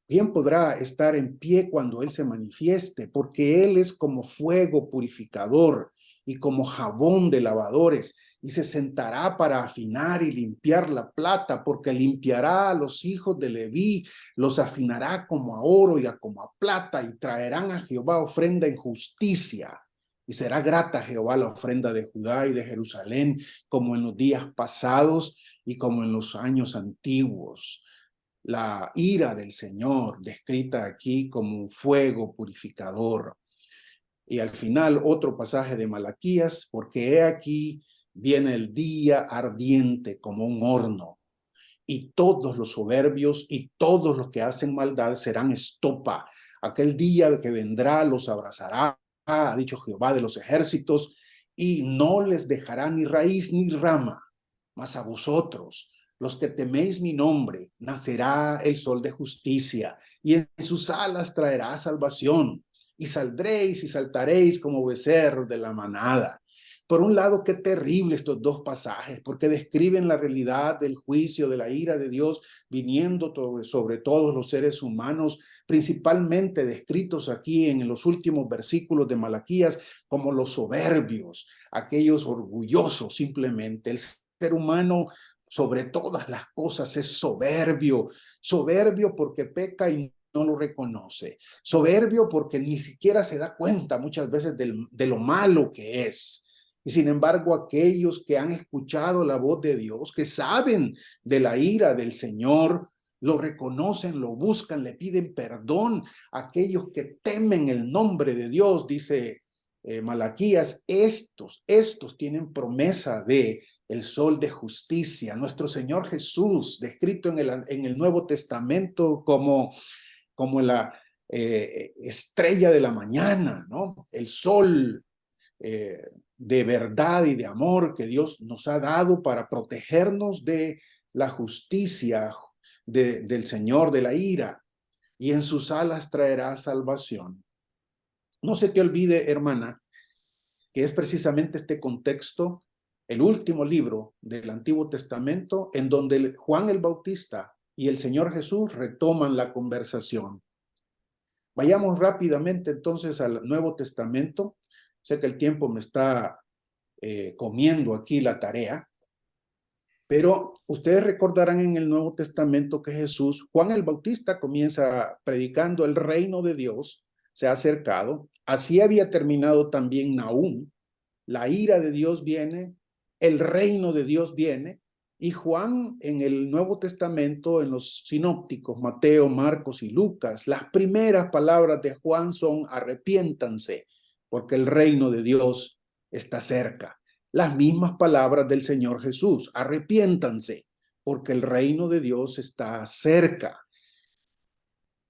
¿Quién podrá estar en pie cuando Él se manifieste? Porque Él es como fuego purificador y como jabón de lavadores, y se sentará para afinar y limpiar la plata, porque limpiará a los hijos de Leví, los afinará como a oro y como a plata, y traerán a Jehová ofrenda en justicia. Y será grata a Jehová la ofrenda de Judá y de Jerusalén, como en los días pasados y como en los años antiguos. La ira del Señor, descrita aquí como un fuego purificador. Y al final otro pasaje de Malaquías, porque he aquí viene el día ardiente como un horno, y todos los soberbios y todos los que hacen maldad serán estopa. Aquel día que vendrá los abrazará, ha dicho Jehová de los ejércitos, y no les dejará ni raíz ni rama. Mas a vosotros, los que teméis mi nombre, nacerá el sol de justicia, y en sus alas traerá salvación, y saldréis y saltaréis como becerros de la manada. Por un lado, qué terrible estos dos pasajes, porque describen la realidad del juicio, de la ira de Dios viniendo sobre todos los seres humanos, principalmente descritos aquí en los últimos versículos de Malaquías como los soberbios, aquellos orgullosos simplemente. El ser humano sobre todas las cosas es soberbio, soberbio porque peca y no lo reconoce, soberbio porque ni siquiera se da cuenta muchas veces de lo malo que es. Y sin embargo, aquellos que han escuchado la voz de Dios, que saben de la ira del Señor, lo reconocen, lo buscan, le piden perdón. Aquellos que temen el nombre de Dios, dice Malaquías, estos tienen promesa de el sol de justicia, nuestro Señor Jesús, descrito en el Nuevo Testamento como la estrella de la mañana, ¿no? El sol de verdad y de amor que Dios nos ha dado para protegernos de la justicia del Señor, de la ira, y en sus alas traerá salvación. No se te olvide, hermana, que es precisamente este contexto, el último libro del Antiguo Testamento, en donde Juan el Bautista y el Señor Jesús retoman la conversación. Vayamos rápidamente entonces al Nuevo Testamento. Sé que el tiempo me está comiendo aquí la tarea, pero ustedes recordarán en el Nuevo Testamento que Juan el Bautista comienza predicando el reino de Dios, se ha acercado. Así había terminado también Nahum. La ira de Dios viene, el reino de Dios viene, y Juan en el Nuevo Testamento, en los sinópticos, Mateo, Marcos y Lucas, las primeras palabras de Juan son arrepiéntanse, porque el reino de Dios está cerca. Las mismas palabras del Señor Jesús, arrepiéntanse, porque el reino de Dios está cerca.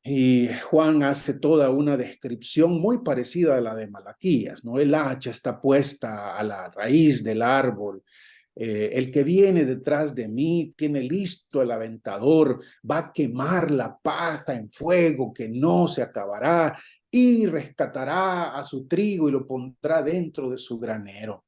Y Juan hace toda una descripción muy parecida a la de Malaquías, ¿no? El hacha está puesta a la raíz del árbol. El que viene detrás de mí tiene listo el aventador, va a quemar la paja en fuego que no se acabará y rescatará a su trigo y lo pondrá dentro de su granero.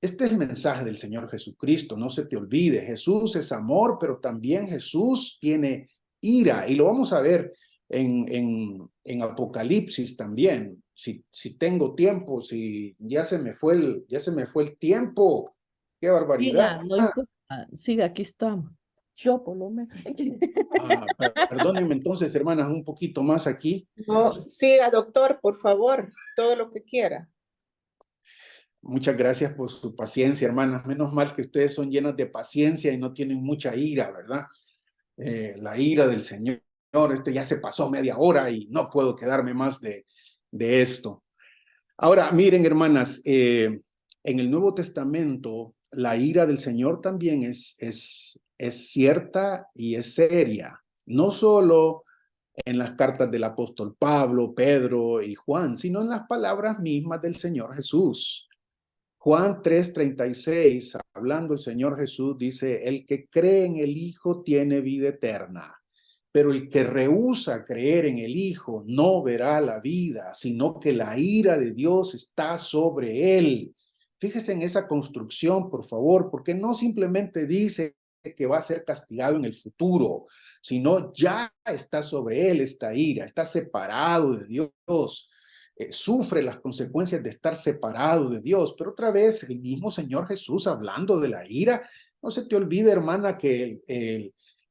Este es el mensaje del Señor Jesucristo, no se te olvide. Jesús es amor, pero también Jesús tiene ira, y lo vamos a ver en Apocalipsis también. Si tengo tiempo, si ya se me fue el tiempo. ¡Qué barbaridad! Siga, no importa. Siga, aquí estamos. Yo por lo menos. Perdónenme entonces, hermanas, un poquito más aquí. No, siga, doctor, por favor, todo lo que quiera. Muchas gracias por su paciencia, hermanas. Menos mal que ustedes son llenas de paciencia y no tienen mucha ira, ¿verdad? La ira del Señor, ya se pasó media hora y no puedo quedarme más de esto. Ahora, miren, hermanas, en el Nuevo Testamento, la ira del Señor también es cierta y es seria. No solo en las cartas del apóstol Pablo, Pedro y Juan, sino en las palabras mismas del Señor Jesús. Juan 3:36, hablando el Señor Jesús, dice, el que cree en el Hijo tiene vida eterna, pero el que rehúsa creer en el Hijo no verá la vida, sino que la ira de Dios está sobre él. Fíjese en esa construcción, por favor, porque no simplemente dice que va a ser castigado en el futuro, sino ya está sobre él esta ira, está separado de Dios. Sufre las consecuencias de estar separado de Dios. Pero otra vez, el mismo Señor Jesús hablando de la ira, no se te olvide, hermana, que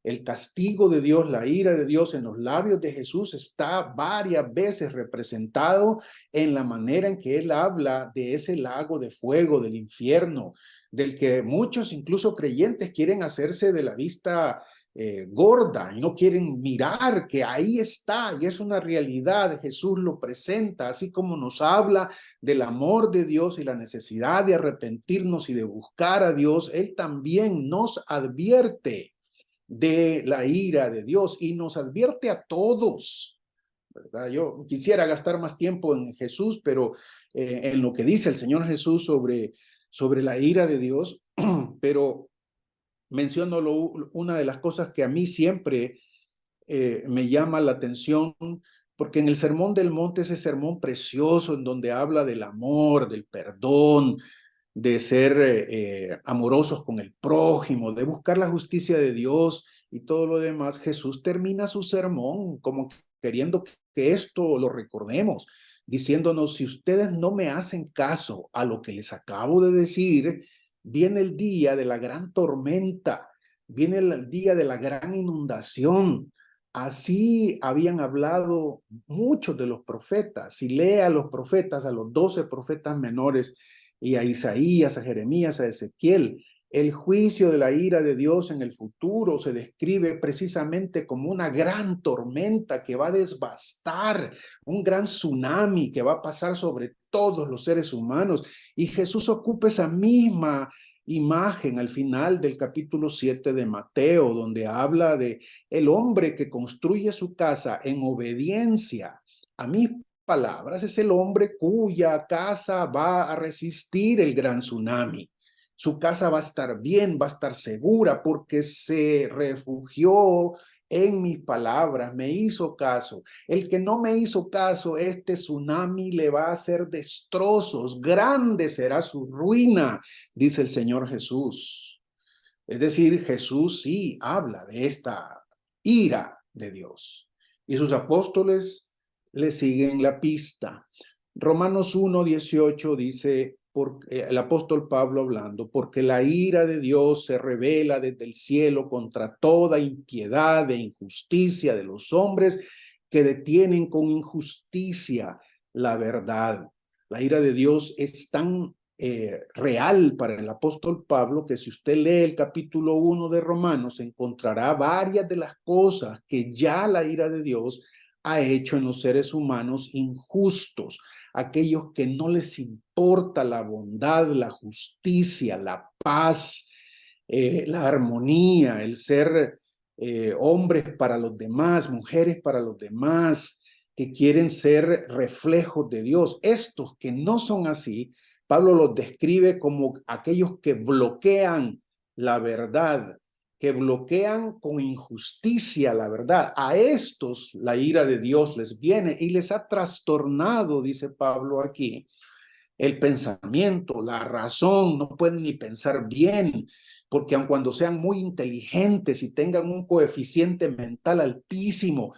el castigo de Dios, la ira de Dios en los labios de Jesús está varias veces representado en la manera en que Él habla de ese lago de fuego, del infierno, del que muchos, incluso creyentes, quieren hacerse de la vista gorda y no quieren mirar que ahí está y es una realidad. Jesús lo presenta, así como nos habla del amor de Dios y la necesidad de arrepentirnos y de buscar a Dios. Él también nos advierte de la ira de Dios y nos advierte a todos, ¿verdad? Yo quisiera gastar más tiempo en Jesús, pero en lo que dice el Señor Jesús sobre la ira de Dios, pero menciono una de las cosas que a mí siempre me llama la atención, porque en el Sermón del Monte, ese sermón precioso en donde habla del amor, del perdón, de ser amorosos con el prójimo, de buscar la justicia de Dios y todo lo demás, Jesús termina su sermón como queriendo que esto lo recordemos, diciéndonos, si ustedes no me hacen caso a lo que les acabo de decir, viene el día de la gran tormenta, viene el día de la gran inundación. Así habían hablado muchos de los profetas. Si lee a los profetas, a los 12 profetas menores, y a Isaías, a Jeremías, a Ezequiel, El juicio de la ira de Dios en el futuro se describe precisamente como una gran tormenta que va a devastar, un gran tsunami que va a pasar sobre todos los seres humanos. Y Jesús ocupa esa misma imagen al final del capítulo 7 de Mateo, donde habla de el hombre que construye su casa en obediencia a mis palabras. Es el hombre cuya casa va a resistir el gran tsunami. Su casa va a estar bien, va a estar segura porque se refugió en mis palabras, me hizo caso. El que no me hizo caso, este tsunami le va a hacer destrozos, grande será su ruina, dice el Señor Jesús. Es decir, Jesús sí habla de esta ira de Dios y sus apóstoles le siguen la pista. Romanos 1:18 dice, el apóstol Pablo hablando, porque la ira de Dios se revela desde el cielo contra toda impiedad e injusticia de los hombres que detienen con injusticia la verdad. La ira de Dios es tan real para el apóstol Pablo que si usted lee el capítulo 1 de Romanos encontrará varias de las cosas que ya la ira de Dios ha hecho en los seres humanos injustos, aquellos que no les importa la bondad, la justicia, la paz, la armonía, el ser hombres para los demás, mujeres para los demás, que quieren ser reflejos de Dios. Estos que no son así, Pablo los describe como aquellos que bloquean la verdad, que bloquean con injusticia la verdad. A estos la ira de Dios les viene y les ha trastornado, dice Pablo aquí, el pensamiento, la razón, no pueden ni pensar bien, porque aun cuando sean muy inteligentes y tengan un coeficiente mental altísimo,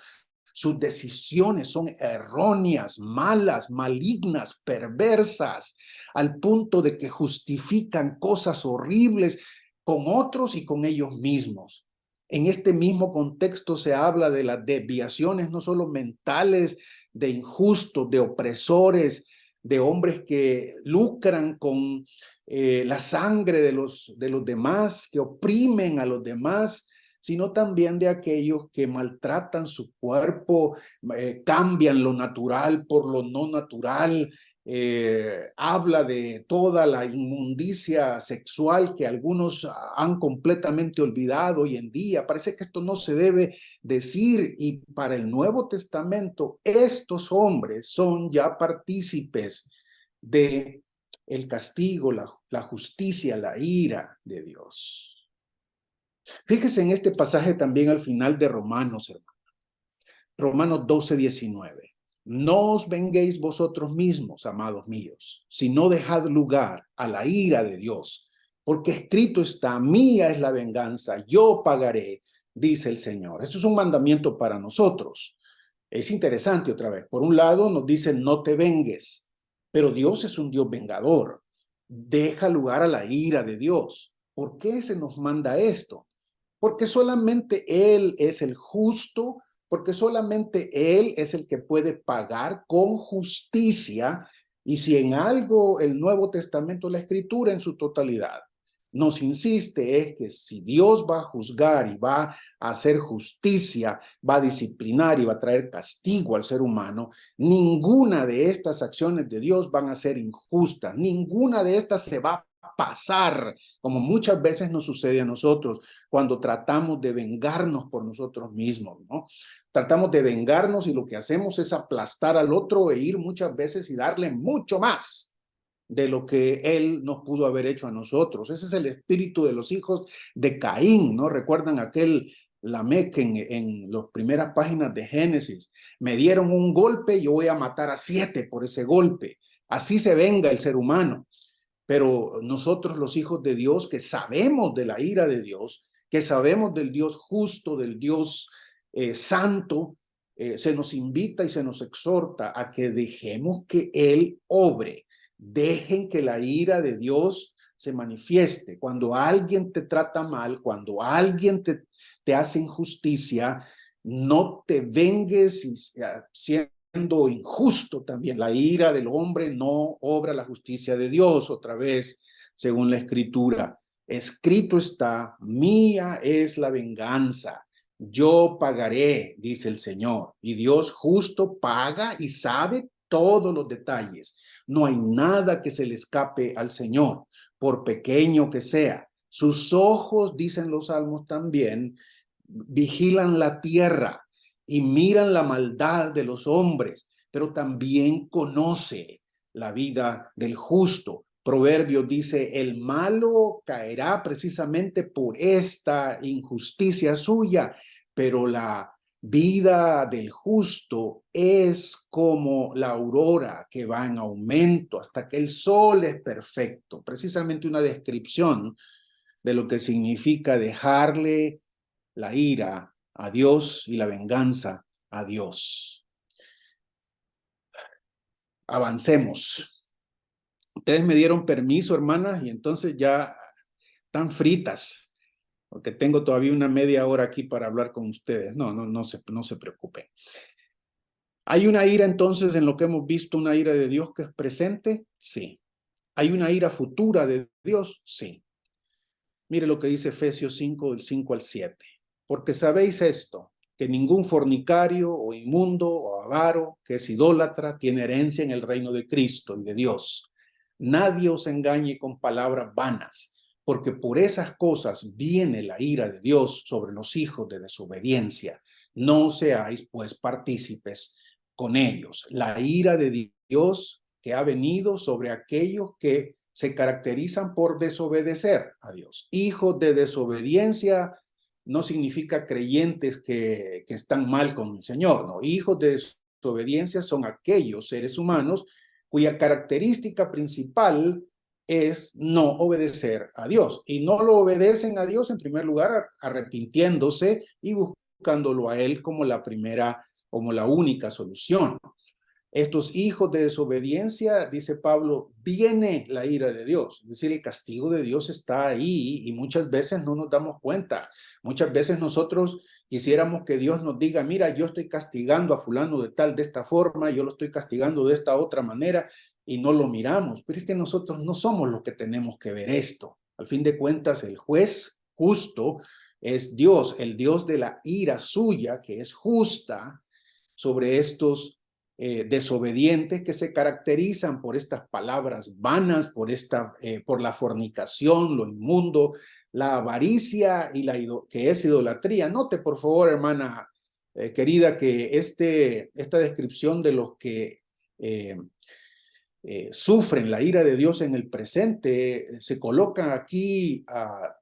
sus decisiones son erróneas, malas, malignas, perversas, al punto de que justifican cosas horribles con otros y con ellos mismos. En este mismo contexto se habla de las desviaciones no solo mentales, de injustos, de opresores, de hombres que lucran con la sangre de los demás, que oprimen a los demás, sino también de aquellos que maltratan su cuerpo, cambian lo natural por lo no natural, habla de toda la inmundicia sexual que algunos han completamente olvidado hoy en día. Parece que esto no se debe decir, y para el Nuevo Testamento estos hombres son ya partícipes de el castigo, la justicia, la ira de Dios. Fíjese en este pasaje también al final de Romanos, hermano. Romanos 12:19. No os venguéis vosotros mismos, amados míos, sino dejad lugar a la ira de Dios, porque escrito está, mía es la venganza, yo pagaré, dice el Señor. Esto es un mandamiento para nosotros. Es interesante otra vez. Por un lado nos dice no te vengues, pero Dios es un Dios vengador. Deja lugar a la ira de Dios. ¿Por qué se nos manda esto? Porque solamente Él es el justo, porque solamente Él es el que puede pagar con justicia. Y si en algo el Nuevo Testamento, la Escritura en su totalidad, nos insiste es que si Dios va a juzgar y va a hacer justicia, va a disciplinar y va a traer castigo al ser humano, ninguna de estas acciones de Dios van a ser injustas, ninguna de estas se va a pasar, como muchas veces nos sucede a nosotros cuando tratamos de vengarnos por nosotros mismos, ¿no? Tratamos de vengarnos y lo que hacemos es aplastar al otro e ir muchas veces y darle mucho más de lo que él nos pudo haber hecho a nosotros. Ese es el espíritu de los hijos de Caín, ¿no? ¿Recuerdan aquel Lamec en las primeras páginas de Génesis? Me dieron un golpe, yo voy a matar a 7 por ese golpe. Así se venga el ser humano. Pero nosotros los hijos de Dios que sabemos de la ira de Dios, que sabemos del Dios justo, del Dios santo, se nos invita y se nos exhorta a que dejemos que Él obre. Dejen que la ira de Dios se manifieste. Cuando alguien te trata mal, cuando alguien te hace injusticia, no te vengues y siendo injusto también. La ira del hombre no obra la justicia de Dios, otra vez, según la Escritura. Escrito está, mía es la venganza. Yo pagaré, dice el Señor. Y Dios justo paga y sabe todos los detalles. No hay nada que se le escape al Señor, por pequeño que sea. Sus ojos, dicen los salmos también, vigilan la tierra y miran la maldad de los hombres, pero también conoce la vida del justo. Proverbio dice, el malo caerá precisamente por esta injusticia suya, pero la vida del justo es como la aurora que va en aumento hasta que el sol es perfecto. Precisamente una descripción de lo que significa dejarle la ira a Dios y la venganza a Dios. Avancemos. Ustedes me dieron permiso, hermanas, y entonces ya están fritas, porque tengo todavía una media hora aquí para hablar con ustedes. No se preocupen. ¿Hay una ira entonces en lo que hemos visto, una ira de Dios que es presente? Sí. ¿Hay una ira futura de Dios? Sí. Mire lo que dice Efesios 5, del 5 al 7. Porque sabéis esto, que ningún fornicario o inmundo o avaro que es idólatra tiene herencia en el reino de Cristo y de Dios. Nadie os engañe con palabras vanas, porque por esas cosas viene la ira de Dios sobre los hijos de desobediencia. No seáis pues partícipes con ellos. La ira de Dios que ha venido sobre aquellos que se caracterizan por desobedecer a Dios. Hijos de desobediencia no significa creyentes que están mal con el Señor, no. Hijos de desobediencia son aquellos seres humanos cuya característica principal es no obedecer a Dios. Y no lo obedecen a Dios en primer lugar arrepintiéndose y buscándolo a Él como la primera, como la única solución. Estos hijos de desobediencia, dice Pablo, viene la ira de Dios. Es decir, el castigo de Dios está ahí y muchas veces no nos damos cuenta. Muchas veces nosotros quisiéramos que Dios nos diga, mira, yo estoy castigando a fulano de tal, de esta forma, yo lo estoy castigando de esta otra manera y no lo miramos. Pero es que nosotros no somos los que tenemos que ver esto. Al fin de cuentas, el juez justo es Dios, el Dios de la ira suya, que es justa sobre estos desobedientes que se caracterizan por estas palabras vanas, por la fornicación, lo inmundo, la avaricia y que es idolatría. Note, por favor, hermana querida, que esta descripción de los que sufren la ira de Dios en el presente, se colocan aquí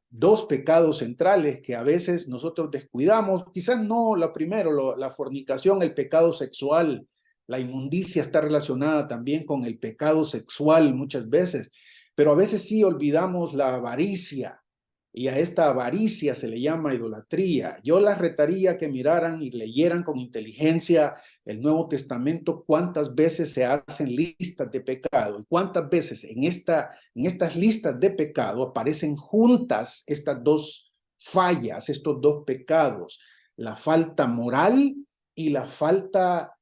dos pecados centrales que a veces nosotros descuidamos. Quizás no la primero, la fornicación, el pecado sexual. La inmundicia está relacionada también con el pecado sexual muchas veces, pero a veces sí olvidamos la avaricia y a esta avaricia se le llama idolatría. Yo las retaría que miraran y leyeran con inteligencia el Nuevo Testamento, cuántas veces se hacen listas de pecado y cuántas veces en estas listas de pecado aparecen juntas estas dos fallas, estos dos pecados, la falta moral y la falta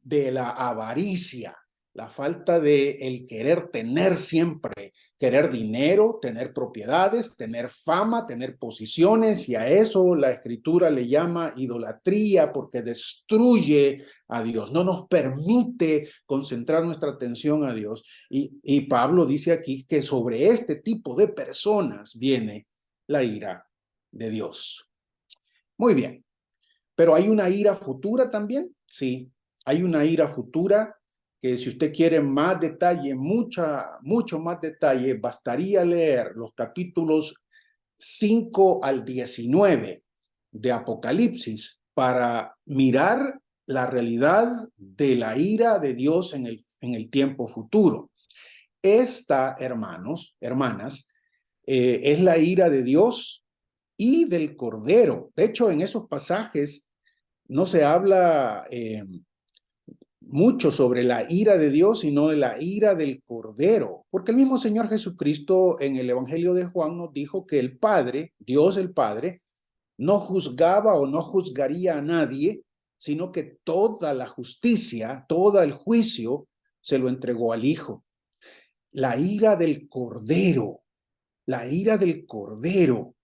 de la avaricia, la falta de el querer tener siempre, querer dinero, tener propiedades, tener fama, tener posiciones, y a eso la Escritura le llama idolatría porque destruye a Dios, no nos permite concentrar nuestra atención a Dios. Y Pablo dice aquí que sobre este tipo de personas viene la ira de Dios. Muy bien, pero ¿hay una ira futura también? Sí. Hay una ira futura que si usted quiere más detalle, mucho más detalle, bastaría leer los capítulos 5 al 19 de Apocalipsis para mirar la realidad de la ira de Dios en el tiempo futuro. Esta, hermanos, hermanas, es la ira de Dios y del Cordero. De hecho, en esos pasajes no se habla mucho sobre la ira de Dios, sino de la ira del Cordero, porque el mismo Señor Jesucristo en el Evangelio de Juan nos dijo que el Padre, Dios el Padre, no juzgaba o no juzgaría a nadie, sino que toda la justicia, todo el juicio se lo entregó al Hijo. La ira del Cordero La ira del Cordero.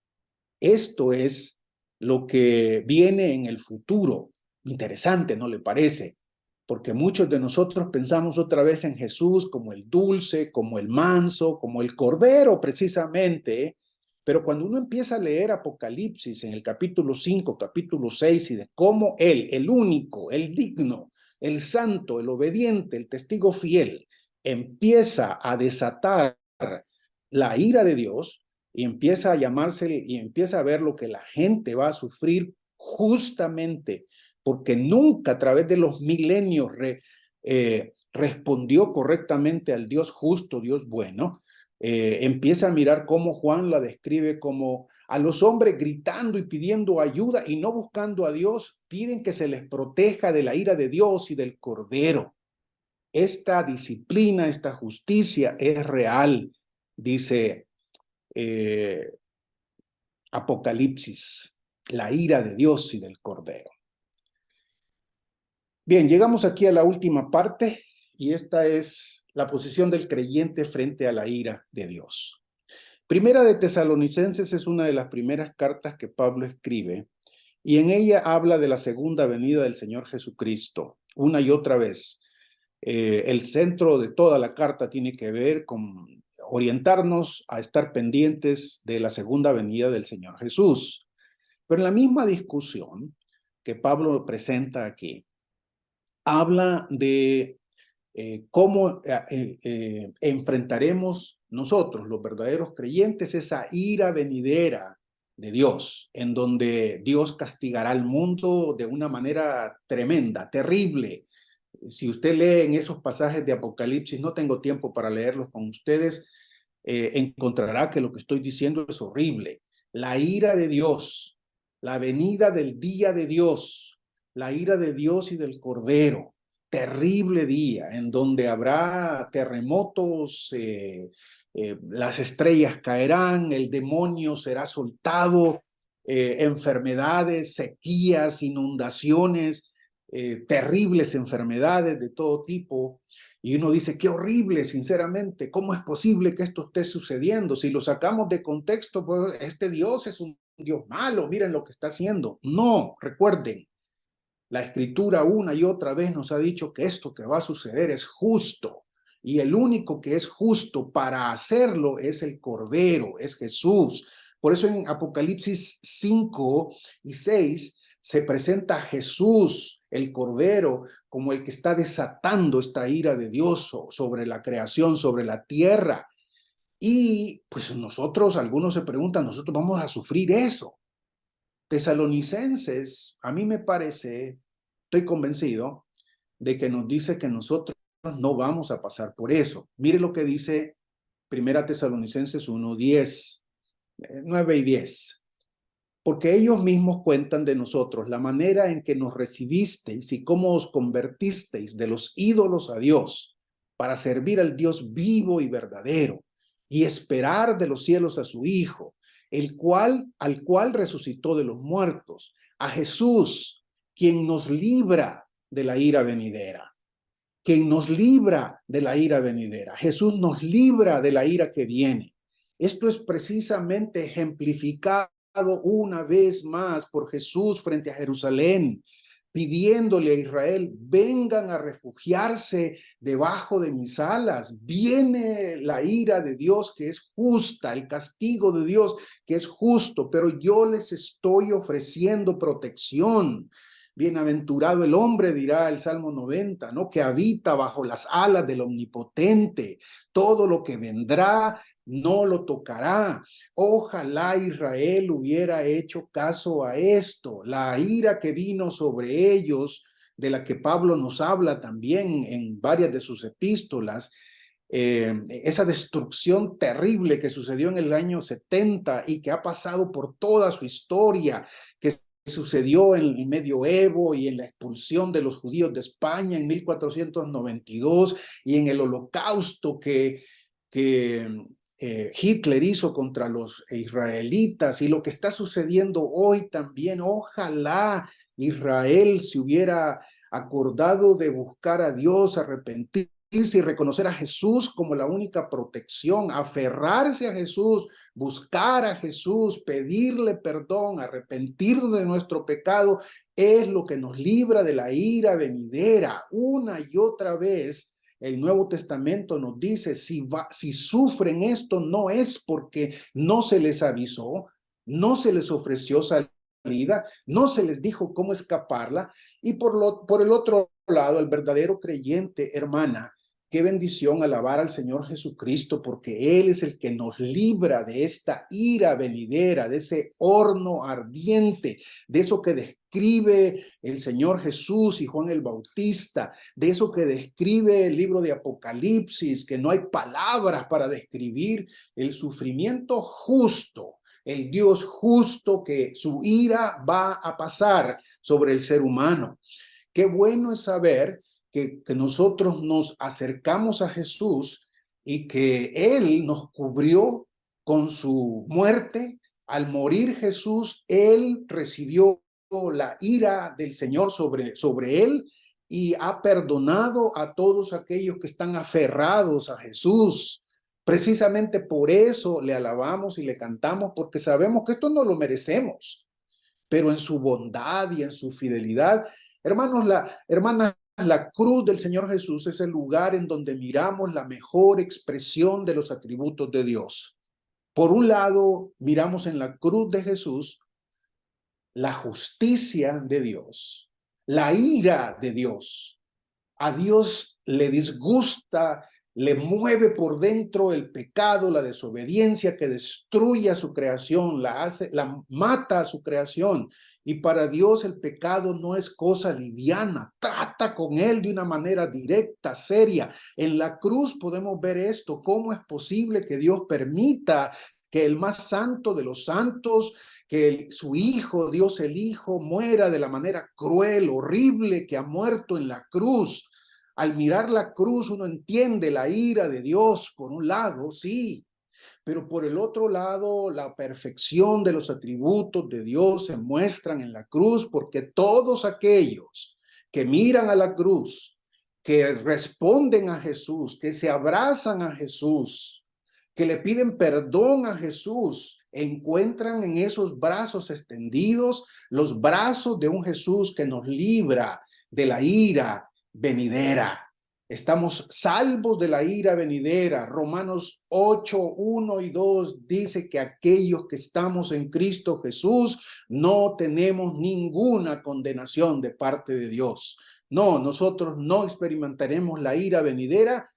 Esto es lo que viene en el futuro. Interesante, ¿no le parece? Porque muchos de nosotros pensamos otra vez en Jesús como el dulce, como el manso, como el Cordero precisamente. Pero cuando uno empieza a leer Apocalipsis en el capítulo 5, capítulo 6, y de cómo Él, el único, el digno, el santo, el obediente, el testigo fiel, empieza a desatar la ira de Dios, y empieza a llamarse y empieza a ver lo que la gente va a sufrir justamente porque nunca a través de los milenios respondió correctamente al Dios justo, Dios bueno. Empieza a mirar cómo Juan la describe como a los hombres gritando y pidiendo ayuda y no buscando a Dios, piden que se les proteja de la ira de Dios y del Cordero. Esta disciplina, esta justicia es real, dice Apocalipsis, la ira de Dios y del Cordero. Bien, llegamos aquí a la última parte y esta es la posición del creyente frente a la ira de Dios. Primera de Tesalonicenses es una de las primeras cartas que Pablo escribe y en ella habla de la segunda venida del Señor Jesucristo, una y otra vez. El centro de toda la carta tiene que ver con orientarnos a estar pendientes de la segunda venida del Señor Jesús. Pero en la misma discusión que Pablo presenta aquí, habla de cómo enfrentaremos nosotros, los verdaderos creyentes, esa ira venidera de Dios, en donde Dios castigará al mundo de una manera tremenda, terrible. Si usted lee en esos pasajes de Apocalipsis, no tengo tiempo para leerlos con ustedes, encontrará que lo que estoy diciendo es horrible. La ira de Dios, la venida del día de Dios, la ira de Dios y del Cordero, terrible día en donde habrá terremotos, las estrellas caerán, el demonio será soltado, enfermedades, sequías, inundaciones, terribles enfermedades de todo tipo. Y uno dice, qué horrible, sinceramente, ¿cómo es posible que esto esté sucediendo? Si lo sacamos de contexto, pues este Dios es un Dios malo, miren lo que está haciendo. No, recuerden, la Escritura una y otra vez nos ha dicho que esto que va a suceder es justo. Y el único que es justo para hacerlo es el Cordero, es Jesús. Por eso en Apocalipsis 5 y 6 se presenta a Jesús, el Cordero, como el que está desatando esta ira de Dios sobre la creación, sobre la tierra. Y pues nosotros, algunos se preguntan, nosotros vamos a sufrir eso. Tesalonicenses, a mí me parece, estoy convencido de que nos dice que nosotros no vamos a pasar por eso. Mire lo que dice Primera Tesalonicenses 1:10, 9 y 10. Porque ellos mismos cuentan de nosotros la manera en que nos recibisteis y cómo os convertisteis de los ídolos a Dios para servir al Dios vivo y verdadero y esperar de los cielos a su Hijo, al cual resucitó de los muertos, a Jesús, quien nos libra de la ira venidera. Quien nos libra de la ira venidera. Jesús nos libra de la ira que viene. Esto es precisamente ejemplificado una vez más por Jesús frente a Jerusalén, pidiéndole a Israel, vengan a refugiarse debajo de mis alas. Viene la ira de Dios que es justa, el castigo de Dios que es justo, pero yo les estoy ofreciendo protección. Bienaventurado el hombre, dirá el Salmo 90, ¿no? Que habita bajo las alas del Omnipotente. Todo lo que vendrá no lo tocará. Ojalá Israel hubiera hecho caso a esto. La ira que vino sobre ellos, de la que Pablo nos habla también en varias de sus epístolas, esa destrucción terrible que sucedió en el año 70 y que ha pasado por toda su historia, que sucedió en el medioevo y en la expulsión de los judíos de España en 1492 y en el holocausto que Hitler hizo contra los israelitas y lo que está sucediendo hoy también. Ojalá Israel se hubiera acordado de buscar a Dios, arrepentirse y reconocer a Jesús como la única protección, aferrarse a Jesús, buscar a Jesús, pedirle perdón, arrepentirnos de nuestro pecado, es lo que nos libra de la ira venidera. Una y otra vez, el Nuevo Testamento nos dice, si sufren esto, no es porque no se les avisó, no se les ofreció salida, no se les dijo cómo escaparla. Y por el otro lado, el verdadero creyente, hermana, qué bendición alabar al Señor Jesucristo, porque Él es el que nos libra de esta ira venidera, de ese horno ardiente, de eso que describe el Señor Jesús y Juan el Bautista, de eso que describe el libro de Apocalipsis, que no hay palabras para describir el sufrimiento justo, el Dios justo, que su ira va a pasar sobre el ser humano. Qué bueno es saber que nosotros nos acercamos a Jesús y que Él nos cubrió con su muerte. Al morir Jesús, Él recibió la ira del Señor sobre Él y ha perdonado a todos aquellos que están aferrados a Jesús. Precisamente por eso le alabamos y le cantamos, porque sabemos que esto no lo merecemos, pero en su bondad y en su fidelidad, hermanos, la cruz del Señor Jesús es el lugar en donde miramos la mejor expresión de los atributos de Dios. Por un lado, miramos en la cruz de Jesús la justicia de Dios, la ira de Dios. A Dios le disgusta, le mueve por dentro el pecado, la desobediencia que destruye a su creación, la mata a su creación. Y para Dios el pecado no es cosa liviana, trata con él de una manera directa, seria. En la cruz podemos ver esto, cómo es posible que Dios permita que el más santo de los santos, que su hijo, Dios el Hijo, muera de la manera cruel, horrible que ha muerto en la cruz. Al mirar la cruz uno entiende la ira de Dios por un lado, sí, pero por el otro lado la perfección de los atributos de Dios se muestran en la cruz, porque todos aquellos que miran a la cruz, que responden a Jesús, que se abrazan a Jesús, que le piden perdón a Jesús, encuentran en esos brazos extendidos los brazos de un Jesús que nos libra de la ira venidera. Estamos salvos de la ira venidera. Romanos 8, 1 y 2 dice que aquellos que estamos en Cristo Jesús no tenemos ninguna condenación de parte de Dios. No, nosotros no experimentaremos la ira venidera,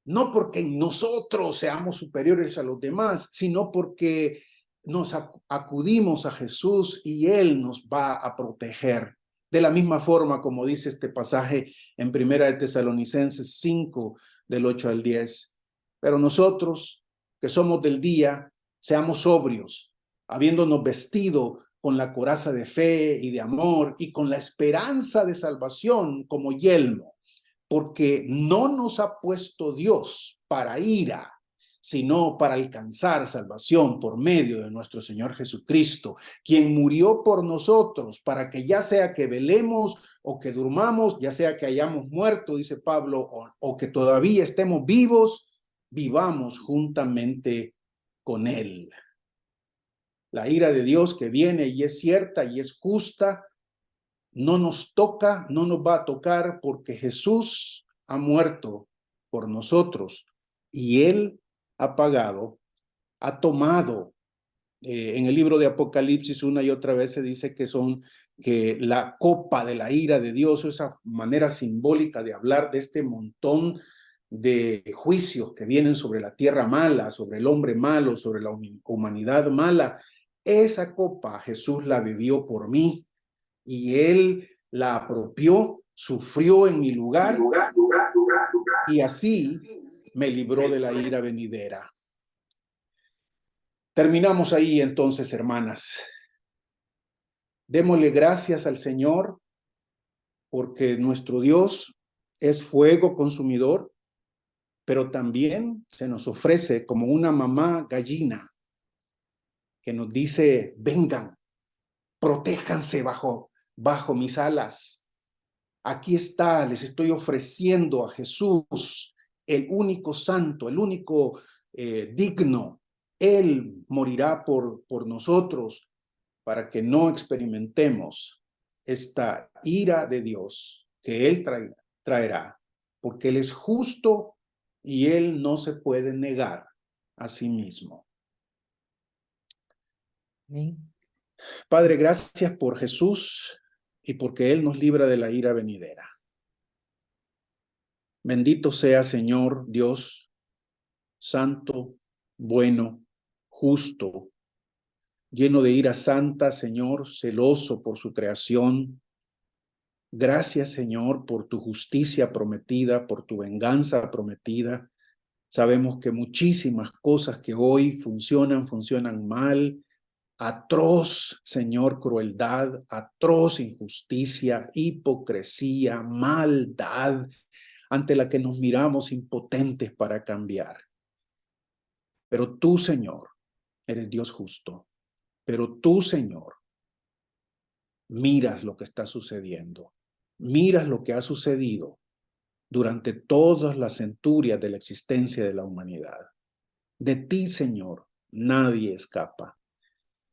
no porque nosotros seamos superiores a los demás, sino porque nos acudimos a Jesús y Él nos va a proteger. De la misma forma como dice este pasaje en 1 de Tesalonicenses 5, del 8 al 10. Pero nosotros, que somos del día, seamos sobrios, habiéndonos vestido con la coraza de fe y de amor y con la esperanza de salvación como yelmo, porque no nos ha puesto Dios para ira, sino para alcanzar salvación por medio de nuestro Señor Jesucristo, quien murió por nosotros, para que ya sea que velemos o que durmamos, ya sea que hayamos muerto, dice Pablo, o que todavía estemos vivos, vivamos juntamente con Él. La ira de Dios que viene y es cierta y es justa, no nos toca, no nos va a tocar, porque Jesús ha muerto por nosotros y Él ha pagado, ha tomado. En el libro de Apocalipsis una y otra vez se dice que la copa de la ira de Dios, esa manera simbólica de hablar de este montón de juicios que vienen sobre la tierra mala, sobre el hombre malo, sobre la humanidad mala, esa copa Jesús la bebió por mí y Él la apropió, sufrió en mi lugar y así me libró de la ira venidera. Terminamos ahí entonces, hermanas. Démosle gracias al Señor porque nuestro Dios es fuego consumidor, pero también se nos ofrece como una mamá gallina que nos dice, vengan, protéjanse bajo mis alas. Aquí está, les estoy ofreciendo a Jesús, el único santo, el único digno. Él morirá por nosotros para que no experimentemos esta ira de Dios que Él traerá, porque Él es justo y Él no se puede negar a sí mismo. Amén. Padre, gracias por Jesús y porque Él nos libra de la ira venidera. Bendito sea, Señor Dios, santo, bueno, justo, lleno de ira santa, Señor, celoso por su creación. Gracias, Señor, por tu justicia prometida, por tu venganza prometida. Sabemos que muchísimas cosas que hoy funcionan mal. Atroz, Señor, crueldad, atroz injusticia, hipocresía, maldad, ante la que nos miramos impotentes para cambiar. Pero tú, Señor, eres Dios justo. Pero tú, Señor, miras lo que está sucediendo. Miras lo que ha sucedido durante todas las centurias de la existencia de la humanidad. De ti, Señor, nadie escapa.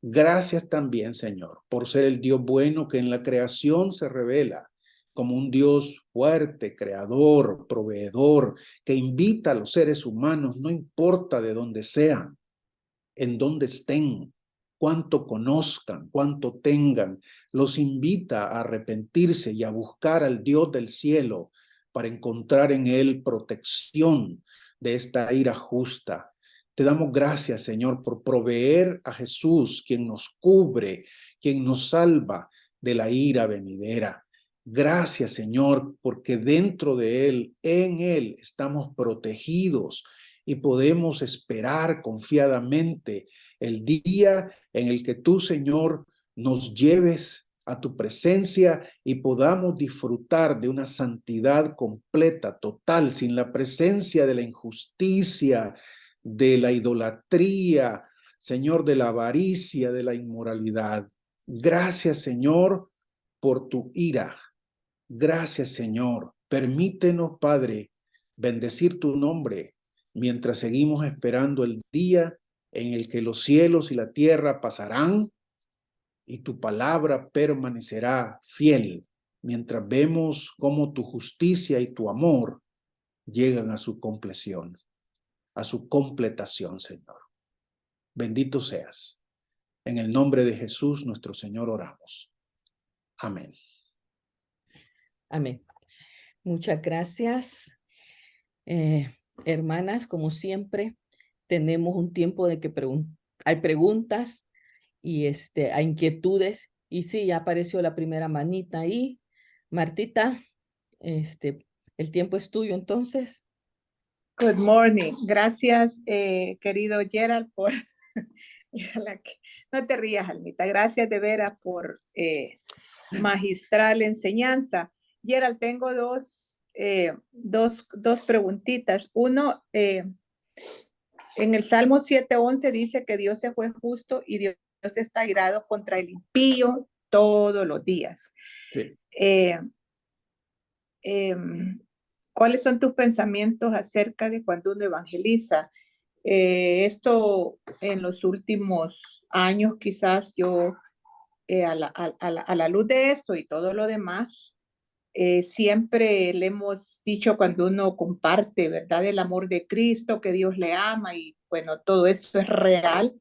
Gracias también, Señor, por ser el Dios bueno que en la creación se revela como un Dios fuerte, creador, proveedor, que invita a los seres humanos, no importa de dónde sean, en dónde estén, cuánto conozcan, cuánto tengan, los invita a arrepentirse y a buscar al Dios del cielo para encontrar en Él protección de esta ira justa. Te damos gracias, Señor, por proveer a Jesús, quien nos cubre, quien nos salva de la ira venidera. Gracias, Señor, porque dentro de Él, en Él, estamos protegidos y podemos esperar confiadamente el día en el que tú, Señor, nos lleves a tu presencia y podamos disfrutar de una santidad completa, total, sin la presencia de la injusticia, de la idolatría, Señor, de la avaricia, de la inmoralidad. Gracias, Señor, por tu ira. Gracias, Señor. Permítenos, Padre, bendecir tu nombre mientras seguimos esperando el día en el que los cielos y la tierra pasarán y tu palabra permanecerá fiel, mientras vemos cómo tu justicia y tu amor llegan a su compleción, a su completación, Señor. Bendito seas. En el nombre de Jesús, nuestro Señor, oramos. Amén. Amén. Muchas gracias. Hermanas, como siempre, tenemos un tiempo de que hay preguntas y hay inquietudes. Y sí, ya apareció la primera manita ahí. Martita, el tiempo es tuyo entonces. Good morning. Gracias, querido Gerald, por no te rías, Almita. Gracias de veras por magistral enseñanza. Gerald, tengo dos preguntitas. Uno, en el Salmo 7:11 dice que Dios es juez justo y Dios está airado contra el impío todos los días. Sí. ¿Cuáles son tus pensamientos acerca de cuando uno evangeliza? Esto en los últimos años, quizás yo, a la luz de esto y todo lo demás, siempre le hemos dicho cuando uno comparte, ¿verdad? El amor de Cristo, que Dios le ama y bueno, todo eso es real.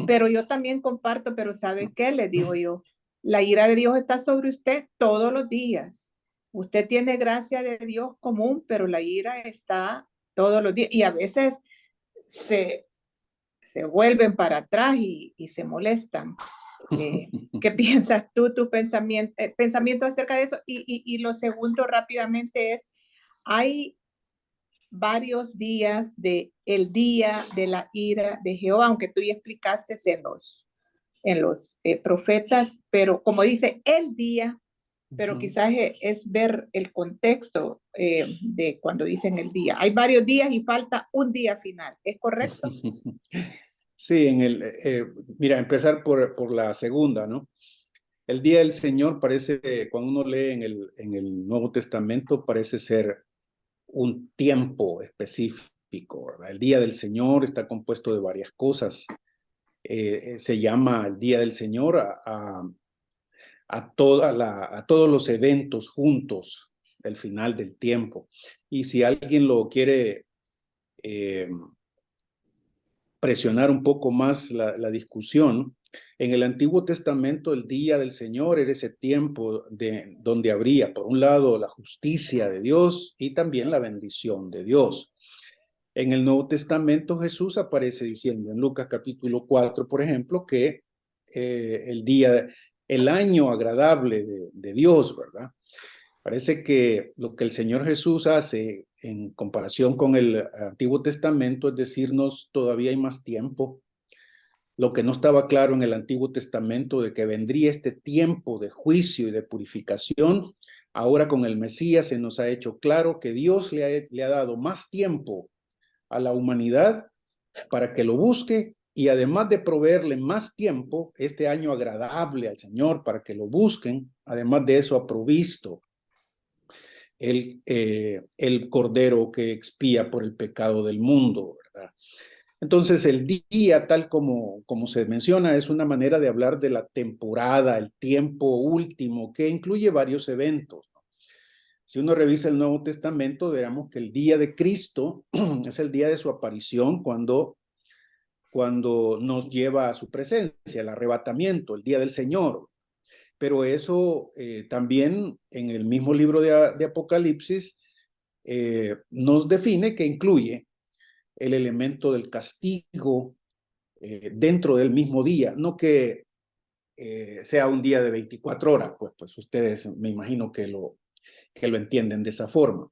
Pero yo también comparto, pero ¿sabe qué? Le digo yo, la ira de Dios está sobre usted todos los días. Usted tiene gracia de Dios común, pero la ira está todos los días y a veces se vuelven para atrás y se molestan. ¿Qué piensas tú, tu pensamiento acerca de eso? Y lo segundo rápidamente es, hay varios días de el día de la ira de Jehová, aunque tú ya explicaste en los profetas, pero como dice el día, pero quizás es ver el contexto de cuando dicen el día. Hay varios días y falta un día final, ¿es correcto? Sí, mira, empezar por la segunda, ¿no? El día del Señor parece, cuando uno lee en el Nuevo Testamento, parece ser un tiempo específico, ¿verdad? El día del Señor está compuesto de varias cosas. Se llama el día del Señor a todos los eventos juntos del final del tiempo. Y si alguien lo quiere presionar un poco más la discusión, en el Antiguo Testamento el día del Señor era ese tiempo donde habría, por un lado, la justicia de Dios y también la bendición de Dios. En el Nuevo Testamento Jesús aparece diciendo en Lucas capítulo 4, por ejemplo, que el año agradable de Dios, ¿verdad? Parece que lo que el Señor Jesús hace en comparación con el Antiguo Testamento es decirnos todavía hay más tiempo. Lo que no estaba claro en el Antiguo Testamento de que vendría este tiempo de juicio y de purificación, ahora con el Mesías se nos ha hecho claro que Dios le ha dado más tiempo a la humanidad para que lo busque y además de proveerle más tiempo, este año agradable al Señor para que lo busquen, además de eso ha provisto el Cordero que expía por el pecado del mundo, ¿verdad? Entonces el día, tal como se menciona, es una manera de hablar de la temporada, el tiempo último, que incluye varios eventos, ¿no? Si uno revisa el Nuevo Testamento, veremos que el día de Cristo es el día de su aparición cuando nos lleva a su presencia, el arrebatamiento, el día del Señor. Pero eso también en el mismo libro de Apocalipsis nos define que incluye el elemento del castigo dentro del mismo día, no que sea un día de 24 horas, pues ustedes me imagino que lo entienden de esa forma.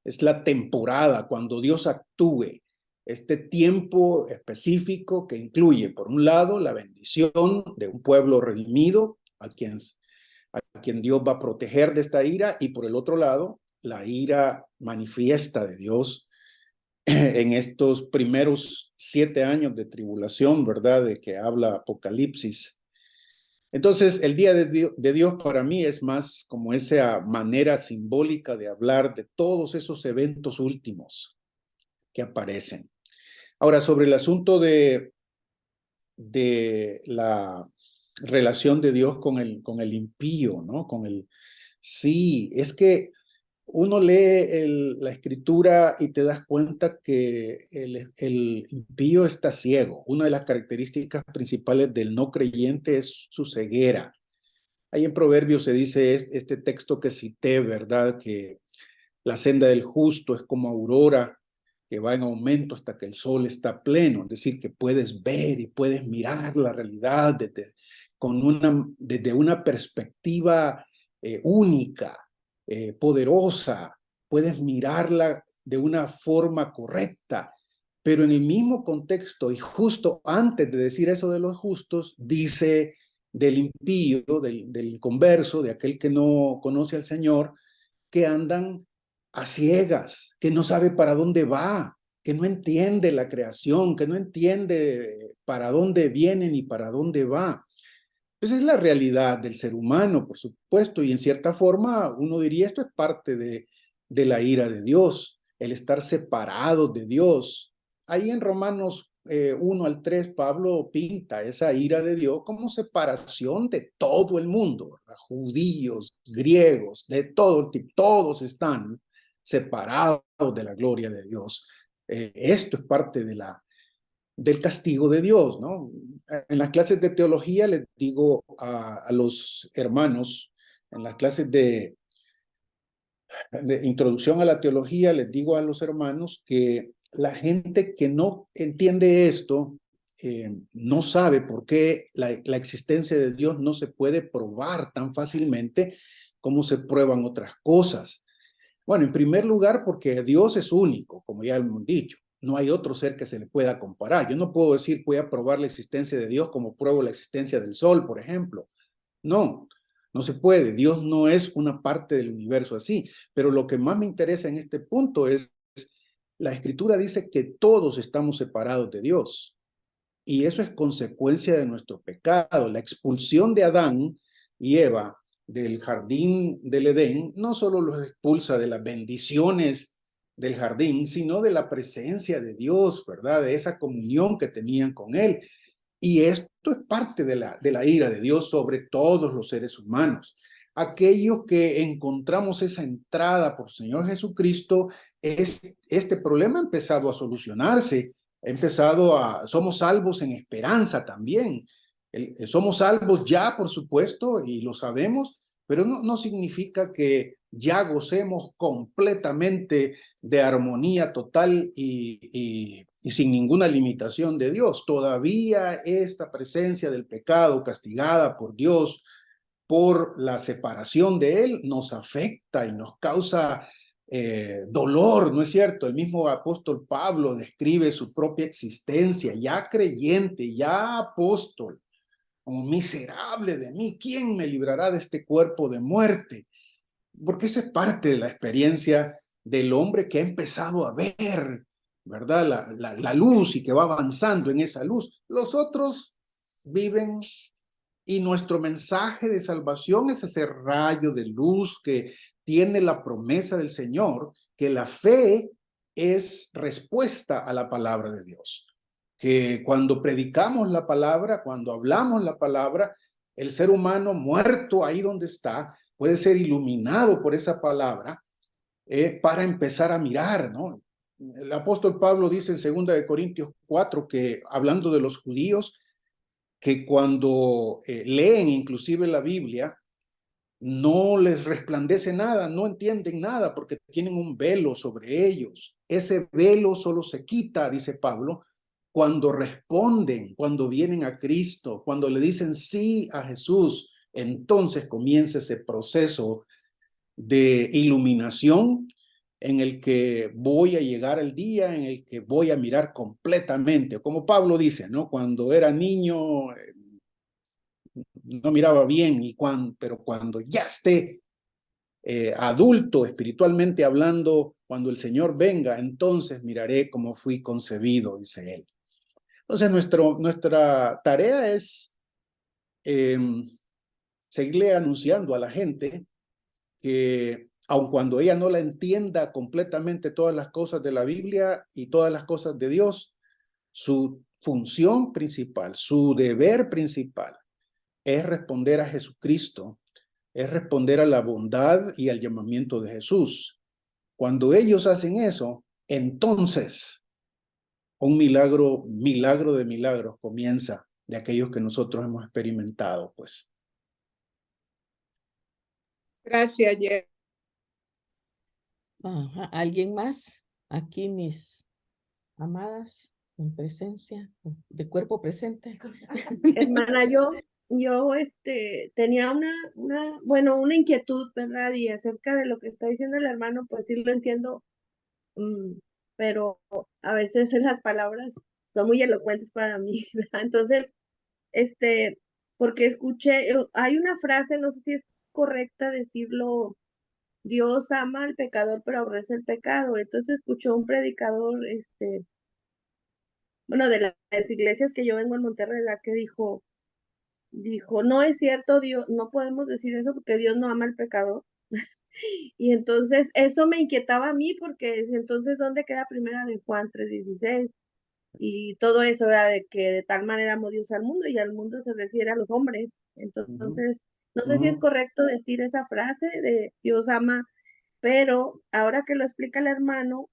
Es la temporada cuando Dios actúe, este tiempo específico que incluye, por un lado, la bendición de un pueblo redimido, a quien Dios va a proteger de esta ira, y por el otro lado, la ira manifiesta de Dios en estos primeros 7 años de tribulación, ¿verdad? De que habla Apocalipsis. Entonces, el día de Dios para mí es más como esa manera simbólica de hablar de todos esos eventos últimos que aparecen. Ahora, sobre el asunto de la relación de Dios con el impío, ¿no? Sí, es que uno lee la escritura y te das cuenta que el impío está ciego. Una de las características principales del no creyente es su ceguera. Ahí en Proverbios se dice este texto que cité, ¿verdad? Que la senda del justo es como aurora que va en aumento hasta que el sol está pleno. Es decir, que puedes ver y puedes mirar la realidad desde una perspectiva única, poderosa. Puedes mirarla de una forma correcta. Pero en el mismo contexto y justo antes de decir eso de los justos, dice del impío, del inconverso, de aquel que no conoce al Señor, que andan a ciegas, que no sabe para dónde va, que no entiende la creación, que no entiende para dónde viene ni para dónde va. Esa es la realidad del ser humano, por supuesto, y en cierta forma uno diría esto es parte de la ira de Dios, el estar separados de Dios. Ahí en Romanos 1 al 3, Pablo pinta esa ira de Dios como separación de todo el mundo, ¿verdad? Judíos, griegos, de todo tipo, todos están separados de la gloria de Dios. Esto es parte del castigo de Dios, ¿no? En las clases de teología les digo a los hermanos, en las clases de introducción a la teología, les digo a los hermanos que la gente que no entiende esto no sabe por qué la existencia de Dios no se puede probar tan fácilmente como se prueban otras cosas. Bueno, en primer lugar, porque Dios es único, como ya hemos dicho. No hay otro ser que se le pueda comparar. Yo no puedo decir, voy a probar la existencia de Dios como pruebo la existencia del sol, por ejemplo. No, no se puede. Dios no es una parte del universo así. Pero lo que más me interesa en este punto es, la Escritura dice que todos estamos separados de Dios. Y eso es consecuencia de nuestro pecado. La expulsión de Adán y Eva del jardín del Edén no solo los expulsa de las bendiciones del jardín, sino de la presencia de Dios, ¿verdad? De esa comunión que tenían con Él. Y esto es parte de la ira de Dios sobre todos los seres humanos. Aquellos que encontramos esa entrada por Señor Jesucristo, este problema ha empezado a solucionarse, somos salvos en esperanza también. Somos salvos ya, por supuesto, y lo sabemos, pero no significa que ya gocemos completamente de armonía total y sin ninguna limitación de Dios. Todavía esta presencia del pecado castigada por Dios por la separación de Él nos afecta y nos causa dolor, ¿no es cierto? El mismo apóstol Pablo describe su propia existencia, ya creyente, ya apóstol, como miserable de mí, ¿quién me librará de este cuerpo de muerte? Porque esa es parte de la experiencia del hombre que ha empezado a ver, ¿verdad? La luz y que va avanzando en esa luz. Los otros viven y nuestro mensaje de salvación es ese rayo de luz que tiene la promesa del Señor, que la fe es respuesta a la palabra de Dios. Que cuando predicamos la palabra, cuando hablamos la palabra, el ser humano muerto ahí donde está puede ser iluminado por esa palabra para empezar a mirar, ¿no? El apóstol Pablo dice en 2 Corintios 4 que, hablando de los judíos, que cuando leen inclusive la Biblia, no les resplandece nada, no entienden nada porque tienen un velo sobre ellos. Ese velo solo se quita, dice Pablo, cuando responden, cuando vienen a Cristo, cuando le dicen sí a Jesús. Entonces comienza ese proceso de iluminación en el que voy a llegar al día en el que voy a mirar completamente. Como Pablo dice, ¿no? Cuando era niño no miraba bien, pero cuando ya esté adulto, espiritualmente hablando, cuando el Señor venga, entonces miraré cómo fui concebido, dice él. Entonces nuestra tarea es seguirle anunciando a la gente que aun cuando ella no la entienda completamente todas las cosas de la Biblia y todas las cosas de Dios, su función principal, su deber principal es responder a Jesucristo, es responder a la bondad y al llamamiento de Jesús. Cuando ellos hacen eso, entonces un milagro de milagros comienza de aquellos que nosotros hemos experimentado, pues. Gracias, Jeff. Ajá. ¿Alguien más? Aquí mis amadas en presencia, de cuerpo presente. Hermana, yo tenía bueno, una inquietud, ¿verdad? Y acerca de lo que está diciendo el hermano, pues sí lo entiendo, pero a veces las palabras son muy elocuentes para mí, ¿verdad? Entonces, porque escuché, hay una frase, no sé si es correcta decirlo, Dios ama al pecador, pero aborrece el pecado. Entonces escuchó un predicador, bueno, de las iglesias que yo vengo en Monterrey, ¿verdad? Que dijo, no es cierto, Dios, no podemos decir eso porque Dios no ama al pecador. Y entonces eso me inquietaba a mí porque entonces, ¿dónde queda primera de Juan 3:16? Y todo eso, ¿verdad? De que de tal manera amó Dios al mundo y al mundo se refiere a los hombres. Entonces, no sé si es correcto decir esa frase de Dios ama, pero ahora que lo explica el hermano,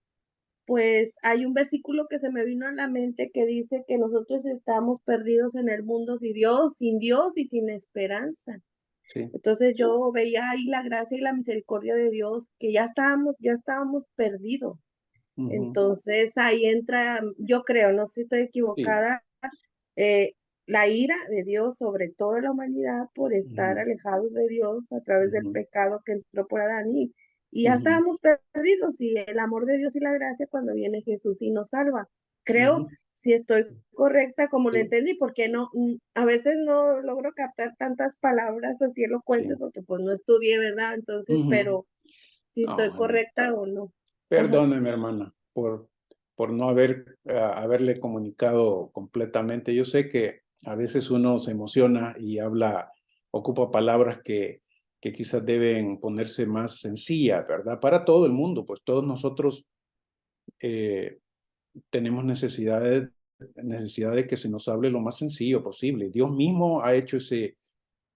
pues hay un versículo que se me vino a la mente que dice que nosotros estamos perdidos en el mundo sin Dios y sin esperanza. Sí. Entonces yo veía ahí la gracia y la misericordia de Dios, que ya estábamos perdidos. Entonces ahí entra, yo creo, no sé si estoy equivocada, la ira de Dios sobre toda la humanidad por estar alejados de Dios a través del pecado que entró por Adán y ya estábamos perdidos y el amor de Dios y la gracia cuando viene Jesús y nos salva. Creo, si estoy correcta como lo entendí, porque no, a veces no logro captar tantas palabras así elocuentes porque pues no estudié, ¿verdad? Entonces, pero si estoy correcta o no. Perdóneme, hermana, por no haberle comunicado completamente. Yo sé que a veces uno se emociona y ocupa palabras que quizás deben ponerse más sencillas, ¿verdad? Para todo el mundo, pues todos nosotros tenemos necesidad de que se nos hable lo más sencillo posible. Dios mismo ha hecho ese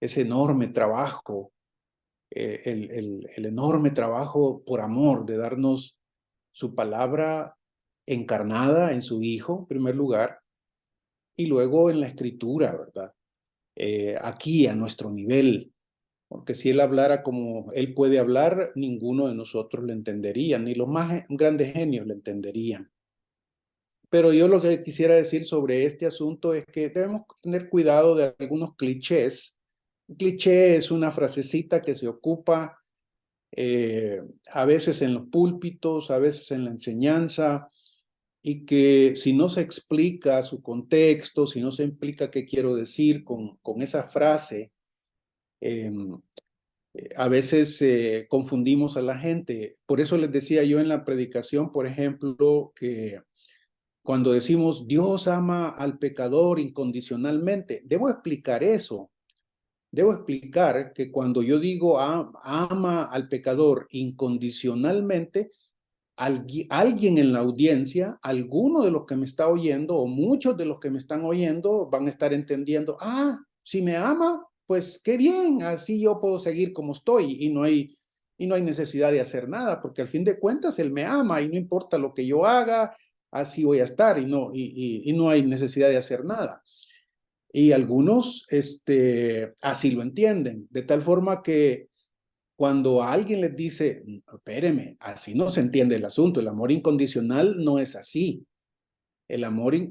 enorme trabajo, el enorme trabajo por amor de darnos su palabra encarnada en su Hijo, en primer lugar, y luego en la Escritura, ¿verdad? Aquí, a nuestro nivel, porque si Él hablara como Él puede hablar, ninguno de nosotros le entendería, ni los más grandes genios le entenderían. Pero yo lo que quisiera decir sobre este asunto es que debemos tener cuidado de algunos clichés. Un cliché es una frasecita que se ocupa a veces en los púlpitos, a veces en la enseñanza, y que si no se explica su contexto, si no se explica qué quiero decir con esa frase, a veces confundimos a la gente. Por eso les decía yo en la predicación, por ejemplo, que cuando decimos Dios ama al pecador incondicionalmente, debo explicar eso. Debo explicar que cuando yo digo ama al pecador incondicionalmente, alguien en la audiencia, alguno de los que me está oyendo o muchos de los que me están oyendo van a estar entendiendo, si me ama, pues qué bien, así yo puedo seguir como estoy y no hay necesidad de hacer nada, porque al fin de cuentas Él me ama y no importa lo que yo haga, así voy a estar y no hay necesidad de hacer nada. Y algunos así lo entienden, de tal forma que cuando alguien les dice, espéreme, así no se entiende el asunto, el amor incondicional no es así.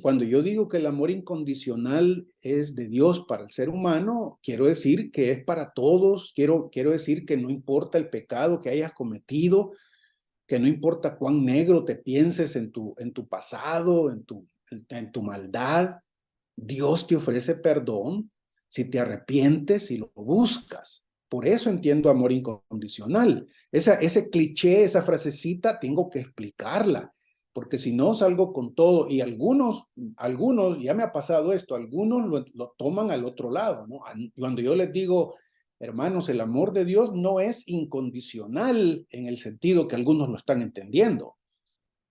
Cuando yo digo que el amor incondicional es de Dios para el ser humano, quiero decir que es para todos, quiero decir que no importa el pecado que hayas cometido, que no importa cuán negro te pienses en tu pasado, en tu maldad, Dios te ofrece perdón si te arrepientes y lo buscas. Por eso entiendo amor incondicional. Ese cliché, esa frasecita, tengo que explicarla, porque si no salgo con todo. Y algunos, ya me ha pasado esto, algunos lo toman al otro lado, ¿no? Cuando yo les digo, hermanos, el amor de Dios no es incondicional en el sentido que algunos lo están entendiendo.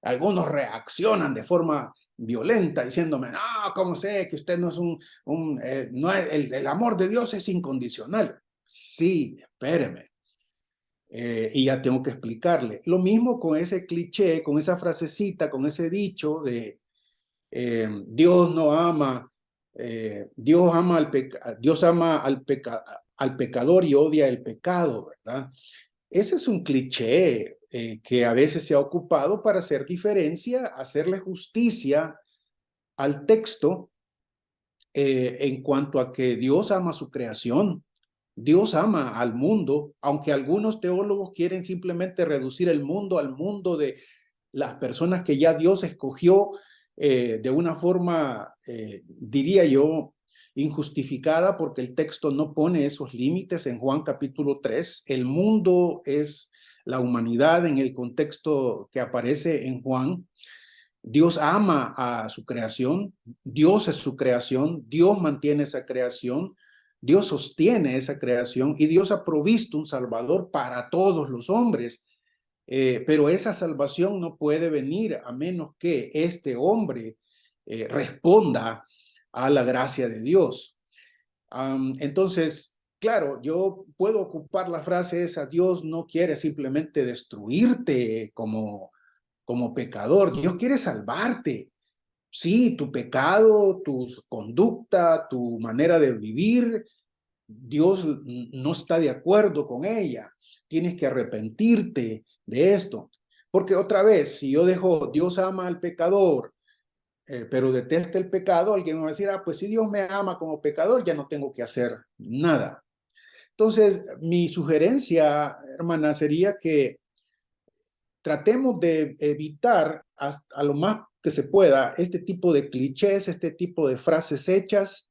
Algunos reaccionan de forma violenta diciéndome, no, ¿cómo sé que usted no es no es, el amor de Dios es incondicional? Sí, espéreme. Y ya tengo que explicarle. Lo mismo con ese cliché, con esa frasecita, con ese dicho de Dios no ama, Dios ama al pecador y odia el pecado, ¿verdad? Ese es un cliché que a veces se ha ocupado para hacer diferencia, hacerle justicia al texto en cuanto a que Dios ama su creación, Dios ama al mundo, aunque algunos teólogos quieren simplemente reducir el mundo al mundo de las personas que ya Dios escogió de una forma, diría yo, injustificada, porque el texto no pone esos límites en Juan capítulo 3. El mundo es la humanidad en el contexto que aparece en Juan. Dios ama a su creación, Dios es su creación, Dios mantiene esa creación, Dios sostiene esa creación y Dios ha provisto un Salvador para todos los hombres. Pero esa salvación no puede venir a menos que este hombre responda a la gracia de Dios. Entonces, claro, yo puedo ocupar la frase esa, Dios no quiere simplemente destruirte como pecador, Dios quiere salvarte. Sí, tu pecado, tu conducta, tu manera de vivir, Dios no está de acuerdo con ella. Tienes que arrepentirte de esto. Porque otra vez, si yo dejo, Dios ama al pecador, pero detesta el pecado, alguien me va a decir, pues si Dios me ama como pecador, ya no tengo que hacer nada. Entonces, mi sugerencia, hermana, sería que tratemos de evitar a lo más que se pueda este tipo de clichés, este tipo de frases hechas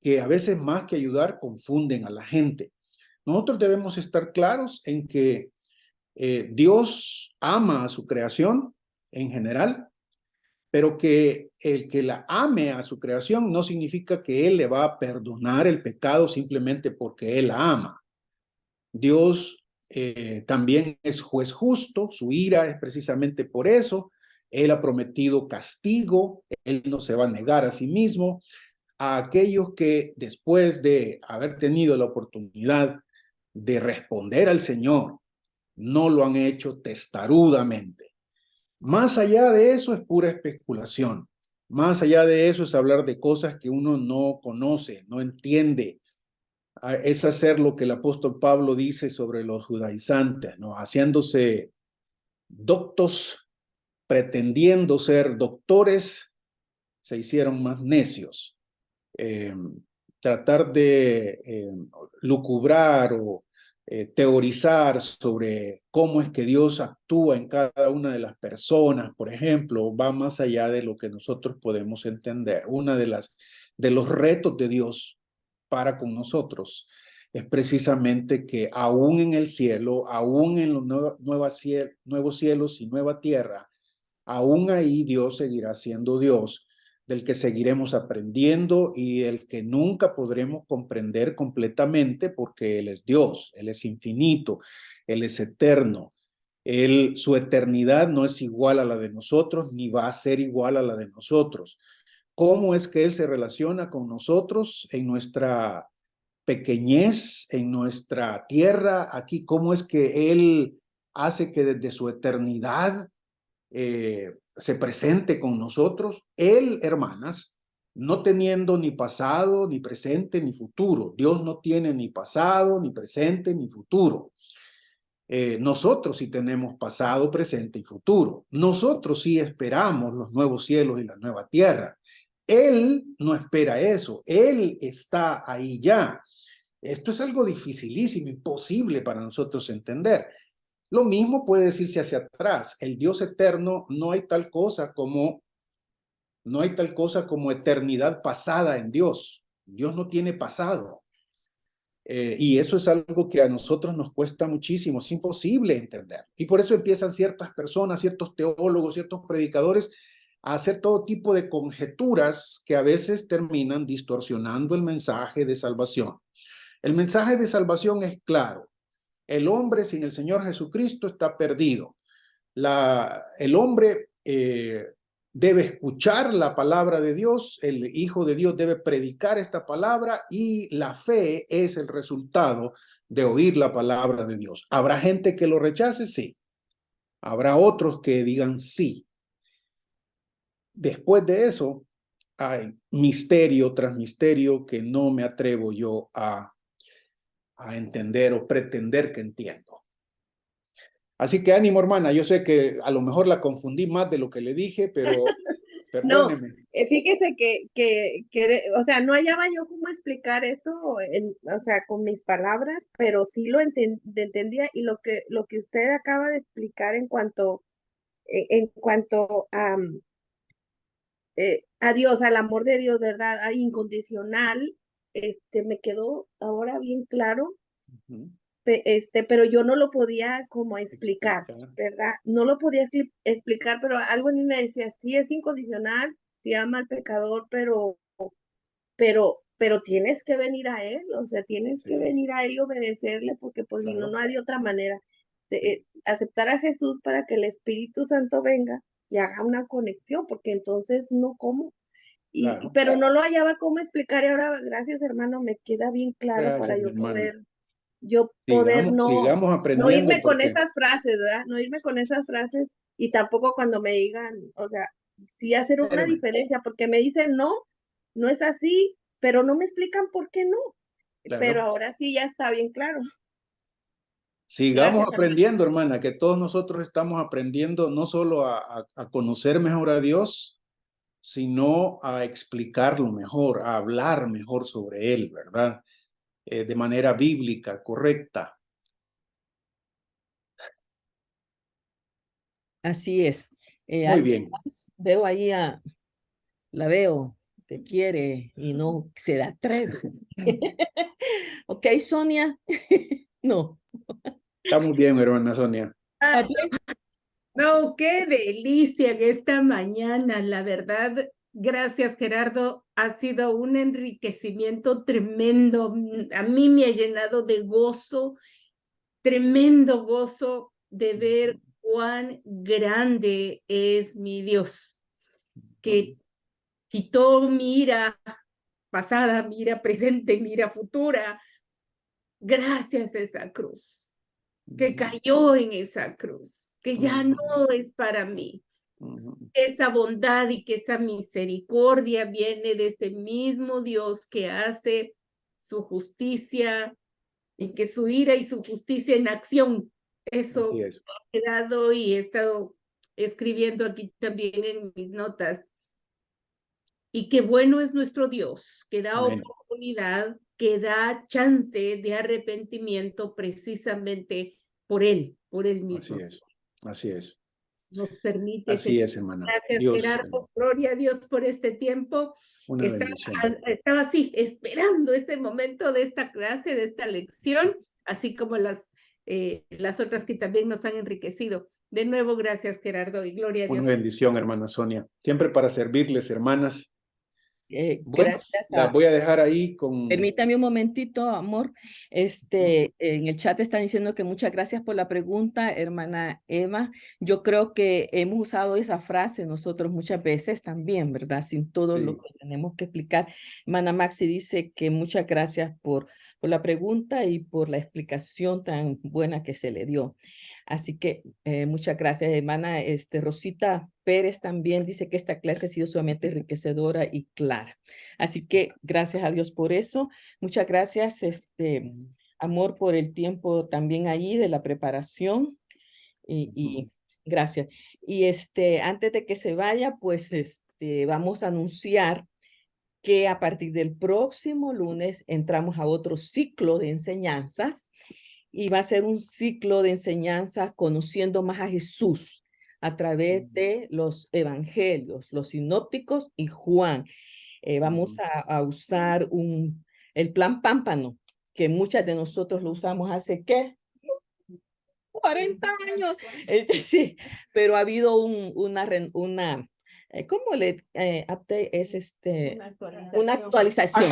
que a veces más que ayudar confunden a la gente. Nosotros debemos estar claros en que Dios ama a su creación en general, pero que el que la ame a su creación no significa que Él le va a perdonar el pecado simplemente porque Él la ama. Dios también es juez justo, su ira es precisamente por eso, Él ha prometido castigo, Él no se va a negar a sí mismo. A aquellos que después de haber tenido la oportunidad de responder al Señor, no lo han hecho testarudamente. Más allá de eso es pura especulación. Más allá de eso es hablar de cosas que uno no conoce, no entiende. Es hacer lo que el apóstol Pablo dice sobre los judaizantes, ¿no? Haciéndose doctos, pretendiendo ser doctores, se hicieron más necios. Tratar de lucubrar o teorizar sobre cómo es que Dios actúa en cada una de las personas, por ejemplo, va más allá de lo que nosotros podemos entender. Una de los retos de Dios para con nosotros es precisamente que aún en el cielo, aún en los nuevos cielos y nueva tierra, aún ahí Dios seguirá siendo Dios, del que seguiremos aprendiendo y el que nunca podremos comprender completamente porque Él es Dios, Él es infinito, Él es eterno. Su eternidad no es igual a la de nosotros, ni va a ser igual a la de nosotros. ¿Cómo es que Él se relaciona con nosotros en nuestra pequeñez, en nuestra tierra aquí? ¿Cómo es que Él hace que desde su eternidad se presente con nosotros? Él, hermanas, no teniendo ni pasado, ni presente, ni futuro. Dios no tiene ni pasado, ni presente, ni futuro. Nosotros sí tenemos pasado, presente y futuro. Nosotros sí esperamos los nuevos cielos y la nueva tierra. Él no espera eso. Él está ahí ya. Esto es algo dificilísimo, imposible para nosotros entender. Lo mismo puede decirse hacia atrás. El Dios eterno, no hay tal cosa como eternidad pasada en Dios. Dios no tiene pasado. Y eso es algo que a nosotros nos cuesta muchísimo, es imposible entender. Y por eso empiezan ciertas personas, ciertos teólogos, ciertos predicadores a hacer todo tipo de conjeturas que a veces terminan distorsionando el mensaje de salvación. El mensaje de salvación es claro. El hombre sin el Señor Jesucristo está perdido. El hombre debe escuchar la palabra de Dios, el Hijo de Dios debe predicar esta palabra y la fe es el resultado de oír la palabra de Dios. ¿Habrá gente que lo rechace? Sí. Habrá otros que digan sí. Después de eso, hay misterio tras misterio que no me atrevo yo a entender o pretender que entiendo. Así que ánimo, hermana. Yo sé que a lo mejor la confundí más de lo que le dije, pero No, perdóneme. fíjese o sea, no hallaba yo cómo explicar eso, o sea, con mis palabras, pero sí lo entendía y lo que usted acaba de explicar en cuanto a Dios, al amor de Dios, ¿verdad? Incondicional, me quedó ahora bien claro, Uh-huh. pero yo no lo podía como explicar, Explicar. ¿verdad? No lo podía explicar, pero algo en mí me decía, sí es incondicional, sí ama al pecador, pero tienes que venir a él, o sea, tienes que Sí, venir a él y obedecerle, porque pues si no, claro. no hay de otra manera. Aceptar a Jesús para que el Espíritu Santo venga y haga una conexión, porque entonces no como. Claro. Pero no lo hallaba cómo explicar y ahora, gracias hermano, me queda bien claro para Gracias, mi hermana. yo poder Sigamos no aprendiendo irme con porque, esas frases, ¿verdad? No irme con esas frases y tampoco cuando me digan, o sea, sí hacer una espéreme, diferencia, porque me dicen no, no es así, pero no me explican por qué no. Pero claro. ahora sí ya está bien claro. Sigamos Gracias, hermano. aprendiendo, hermana, que todos nosotros estamos aprendiendo no solo a conocer mejor a Dios, sino a explicarlo mejor, a hablar mejor sobre Él, ¿verdad? De manera bíblica, correcta. Así es. Muy ¿Alguien bien. más? Veo ahí la veo que quiere y no se atreve. Ok, Sonia. No. Está muy bien, hermana Sonia. ¿A Ay, ti? no, qué delicia que esta mañana, la verdad, gracias Gerardo, ha sido un enriquecimiento tremendo. A mí me ha llenado de gozo, tremendo gozo de ver cuán grande es mi Dios, que quitó mi ira pasada, mi ira presente, mi ira futura, gracias a esa cruz, que cayó en esa cruz, que ya no es para mí. Esa bondad y que esa misericordia viene de ese mismo Dios que hace su justicia y que su ira y su justicia en acción. Eso Así es. he dado y he estado escribiendo aquí también en mis notas. Y qué bueno es nuestro Dios, que da Amén. oportunidad, que da chance de arrepentimiento precisamente por Él mismo. Así es. Así es. Nos permite. Así es, hermana. Gracias, Dios, Gerardo. Gloria a Dios por este tiempo. una bendición. Estaba así, esperando ese momento de esta clase, de esta lección, así como las otras que también nos han enriquecido. De nuevo, gracias, Gerardo, y gloria a Dios. Una bendición, hermana Sonia. Siempre para servirles, hermanas. Bueno, Gracias. las voy a dejar ahí con... Permítame un momentito, amor. En el chat están diciendo que muchas gracias por la pregunta, hermana Eva. Yo creo que hemos usado esa frase nosotros muchas veces también, ¿verdad? Sin todo lo que tenemos que explicar. Hermana Maxi dice que muchas gracias por la pregunta y por la explicación tan buena que se le dio. Así que muchas gracias, hermana. Rosita Pérez también dice que esta clase ha sido sumamente enriquecedora y clara. Así que gracias a Dios por eso. Muchas gracias, amor, por el tiempo también ahí de la preparación. Y gracias. Y antes de que se vaya, pues vamos a anunciar que a partir del próximo lunes entramos a otro ciclo de enseñanzas. Y va a ser un ciclo de enseñanza conociendo más a Jesús a través de los evangelios, los sinópticos y Juan. Vamos a usar el plan Pámpano, que muchas de nosotros lo usamos hace, ¿qué? 40 años. Sí, pero ha habido ¿cómo le update? Es una actualización.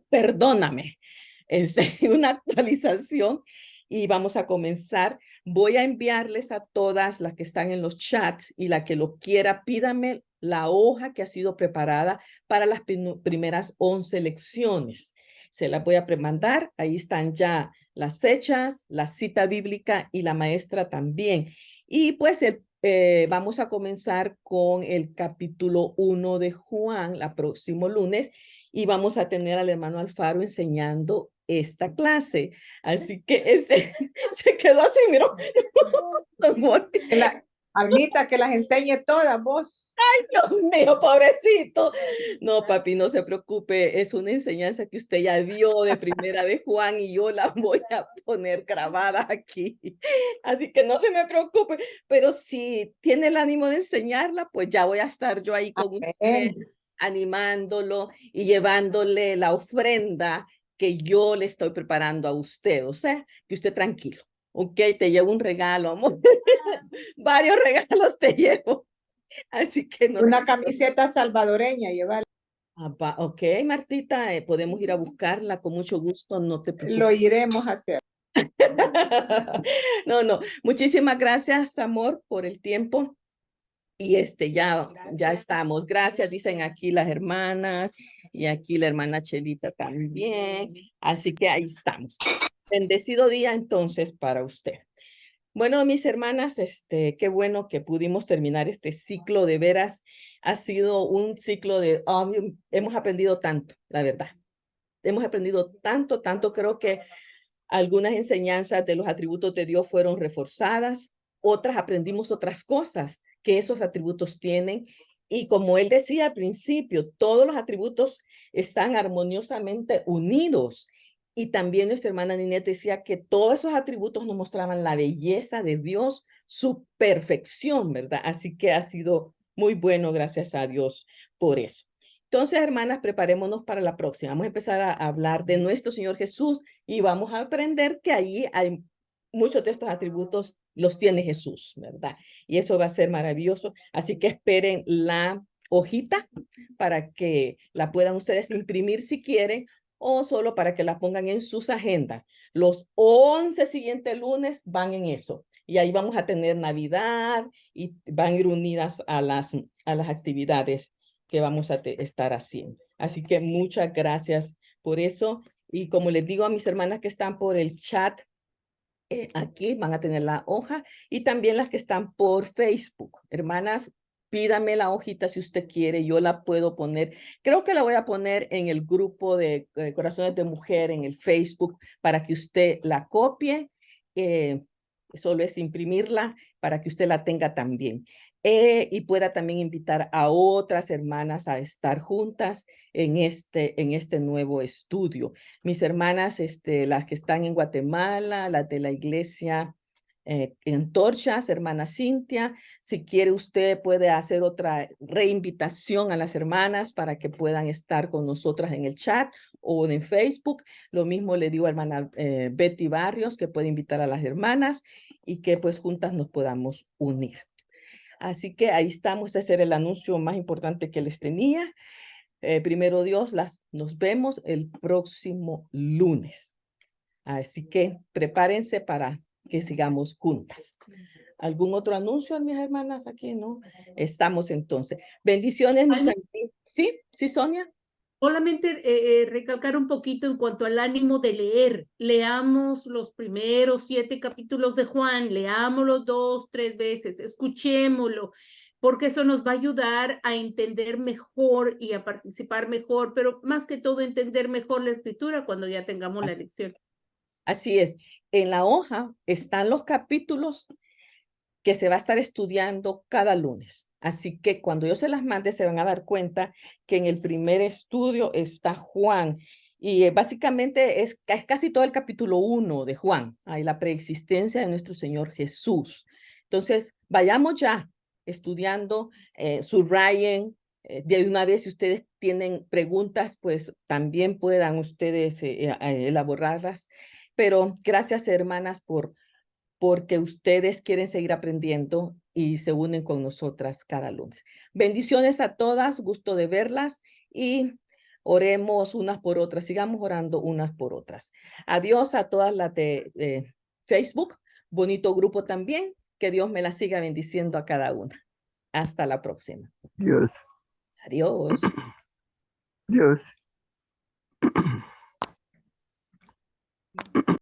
Perdóname. Es una actualización y vamos a comenzar. Voy a enviarles a todas las que están en los chats y la que lo quiera, pídame la hoja que ha sido preparada para las primeras 11 lecciones. Se las voy a premandar. Ahí están ya las fechas, la cita bíblica y la maestra también. Y pues vamos a comenzar con el capítulo 1 de Juan el próximo lunes y vamos a tener al hermano Alfaro enseñando esta clase. Así que se quedó así, mira. Almita, que las enseñe todas vos. Ay, Dios mío, pobrecito. No, papi, no se preocupe. Es una enseñanza que usted ya dio de primera de Juan y yo la voy a poner grabada aquí. Así que no se me preocupe. Pero si tiene el ánimo de enseñarla, pues ya voy a estar yo ahí con usted, animándolo y llevándole la ofrenda que yo le estoy preparando a usted. O sea, que usted tranquilo. Ok, te llevo un regalo, amor. Varios regalos te llevo. Así que no. Una camiseta salvadoreña llevar. Ok, Martita, podemos ir a buscarla con mucho gusto, no te preocupes. Lo iremos a hacer. No. Muchísimas gracias, amor, por el tiempo. Y ya estamos. Gracias, dicen aquí las hermanas y aquí la hermana Chelita también. Así que ahí estamos. Bendecido día entonces para usted. Bueno, mis hermanas, qué bueno que pudimos terminar este ciclo. De veras, ha sido un ciclo hemos aprendido tanto, la verdad. Hemos aprendido tanto. Creo que algunas enseñanzas de los atributos de Dios fueron reforzadas, otras aprendimos otras cosas que esos atributos tienen. Y como él decía al principio, todos los atributos están armoniosamente unidos. Y también nuestra hermana Ninette decía que todos esos atributos nos mostraban la belleza de Dios, su perfección, ¿verdad? Así que ha sido muy bueno, gracias a Dios por eso. Entonces, hermanas, preparémonos para la próxima. Vamos a empezar a hablar de nuestro Señor Jesús y vamos a aprender que ahí hay muchos de estos atributos los tiene Jesús, ¿verdad? Y eso va a ser maravilloso. Así que esperen la hojita para que la puedan ustedes imprimir si quieren o solo para que la pongan en sus agendas. Los 11 siguientes lunes van en eso. y ahí vamos a tener Navidad y van a ir unidas a las actividades que vamos a estar haciendo. Así que muchas gracias por eso. Y como les digo a mis hermanas que están por el chat, aquí van a tener la hoja y también las que están por Facebook. Hermanas, pídame la hojita si usted quiere, yo la puedo poner. Creo que la voy a poner en el grupo de Corazones de Mujer en el Facebook para que usted la copie. Solo es imprimirla para que usted la tenga también. Y pueda también invitar a otras hermanas a estar juntas en este nuevo estudio. Mis hermanas, las que están en Guatemala, las de la iglesia Antorchas, hermana Cintia, si quiere usted puede hacer otra reinvitación a las hermanas para que puedan estar con nosotras en el chat o en Facebook. Lo mismo le digo a hermana Betty Barrios, que puede invitar a las hermanas y que pues juntas nos podamos unir. Así que ahí estamos, ese era el anuncio más importante que les tenía. Primero Dios, nos vemos el próximo lunes. Así que prepárense para que sigamos juntas. ¿Algún otro anuncio, mis hermanas? Aquí no. Estamos entonces. Bendiciones, mis amigos. ¿Sí? ¿Sí, Sonia? Solamente recalcar un poquito en cuanto al ánimo de leer. Leamos los primeros 7 capítulos de Juan, leámoslos 2, 3 veces, escuchémoslo, porque eso nos va a ayudar a entender mejor y a participar mejor, pero más que todo entender mejor la escritura cuando ya tengamos la lección. Así es. En la hoja están los capítulos que se va a estar estudiando cada lunes. Así que cuando yo se las mande, se van a dar cuenta que en el primer estudio está Juan. Y básicamente es casi todo el capítulo 1 de Juan. Hay la preexistencia de nuestro Señor Jesús. Entonces, vayamos ya estudiando, subrayen. De una vez, si ustedes tienen preguntas, pues también puedan ustedes elaborarlas. Pero gracias, hermanas, porque ustedes quieren seguir aprendiendo y se unen con nosotras cada lunes. Bendiciones a todas, gusto de verlas y oremos unas por otras, sigamos orando unas por otras. Adiós a todas las de Facebook, bonito grupo también, que Dios me la siga bendiciendo a cada una. Hasta la próxima. Dios. Adiós. Dios.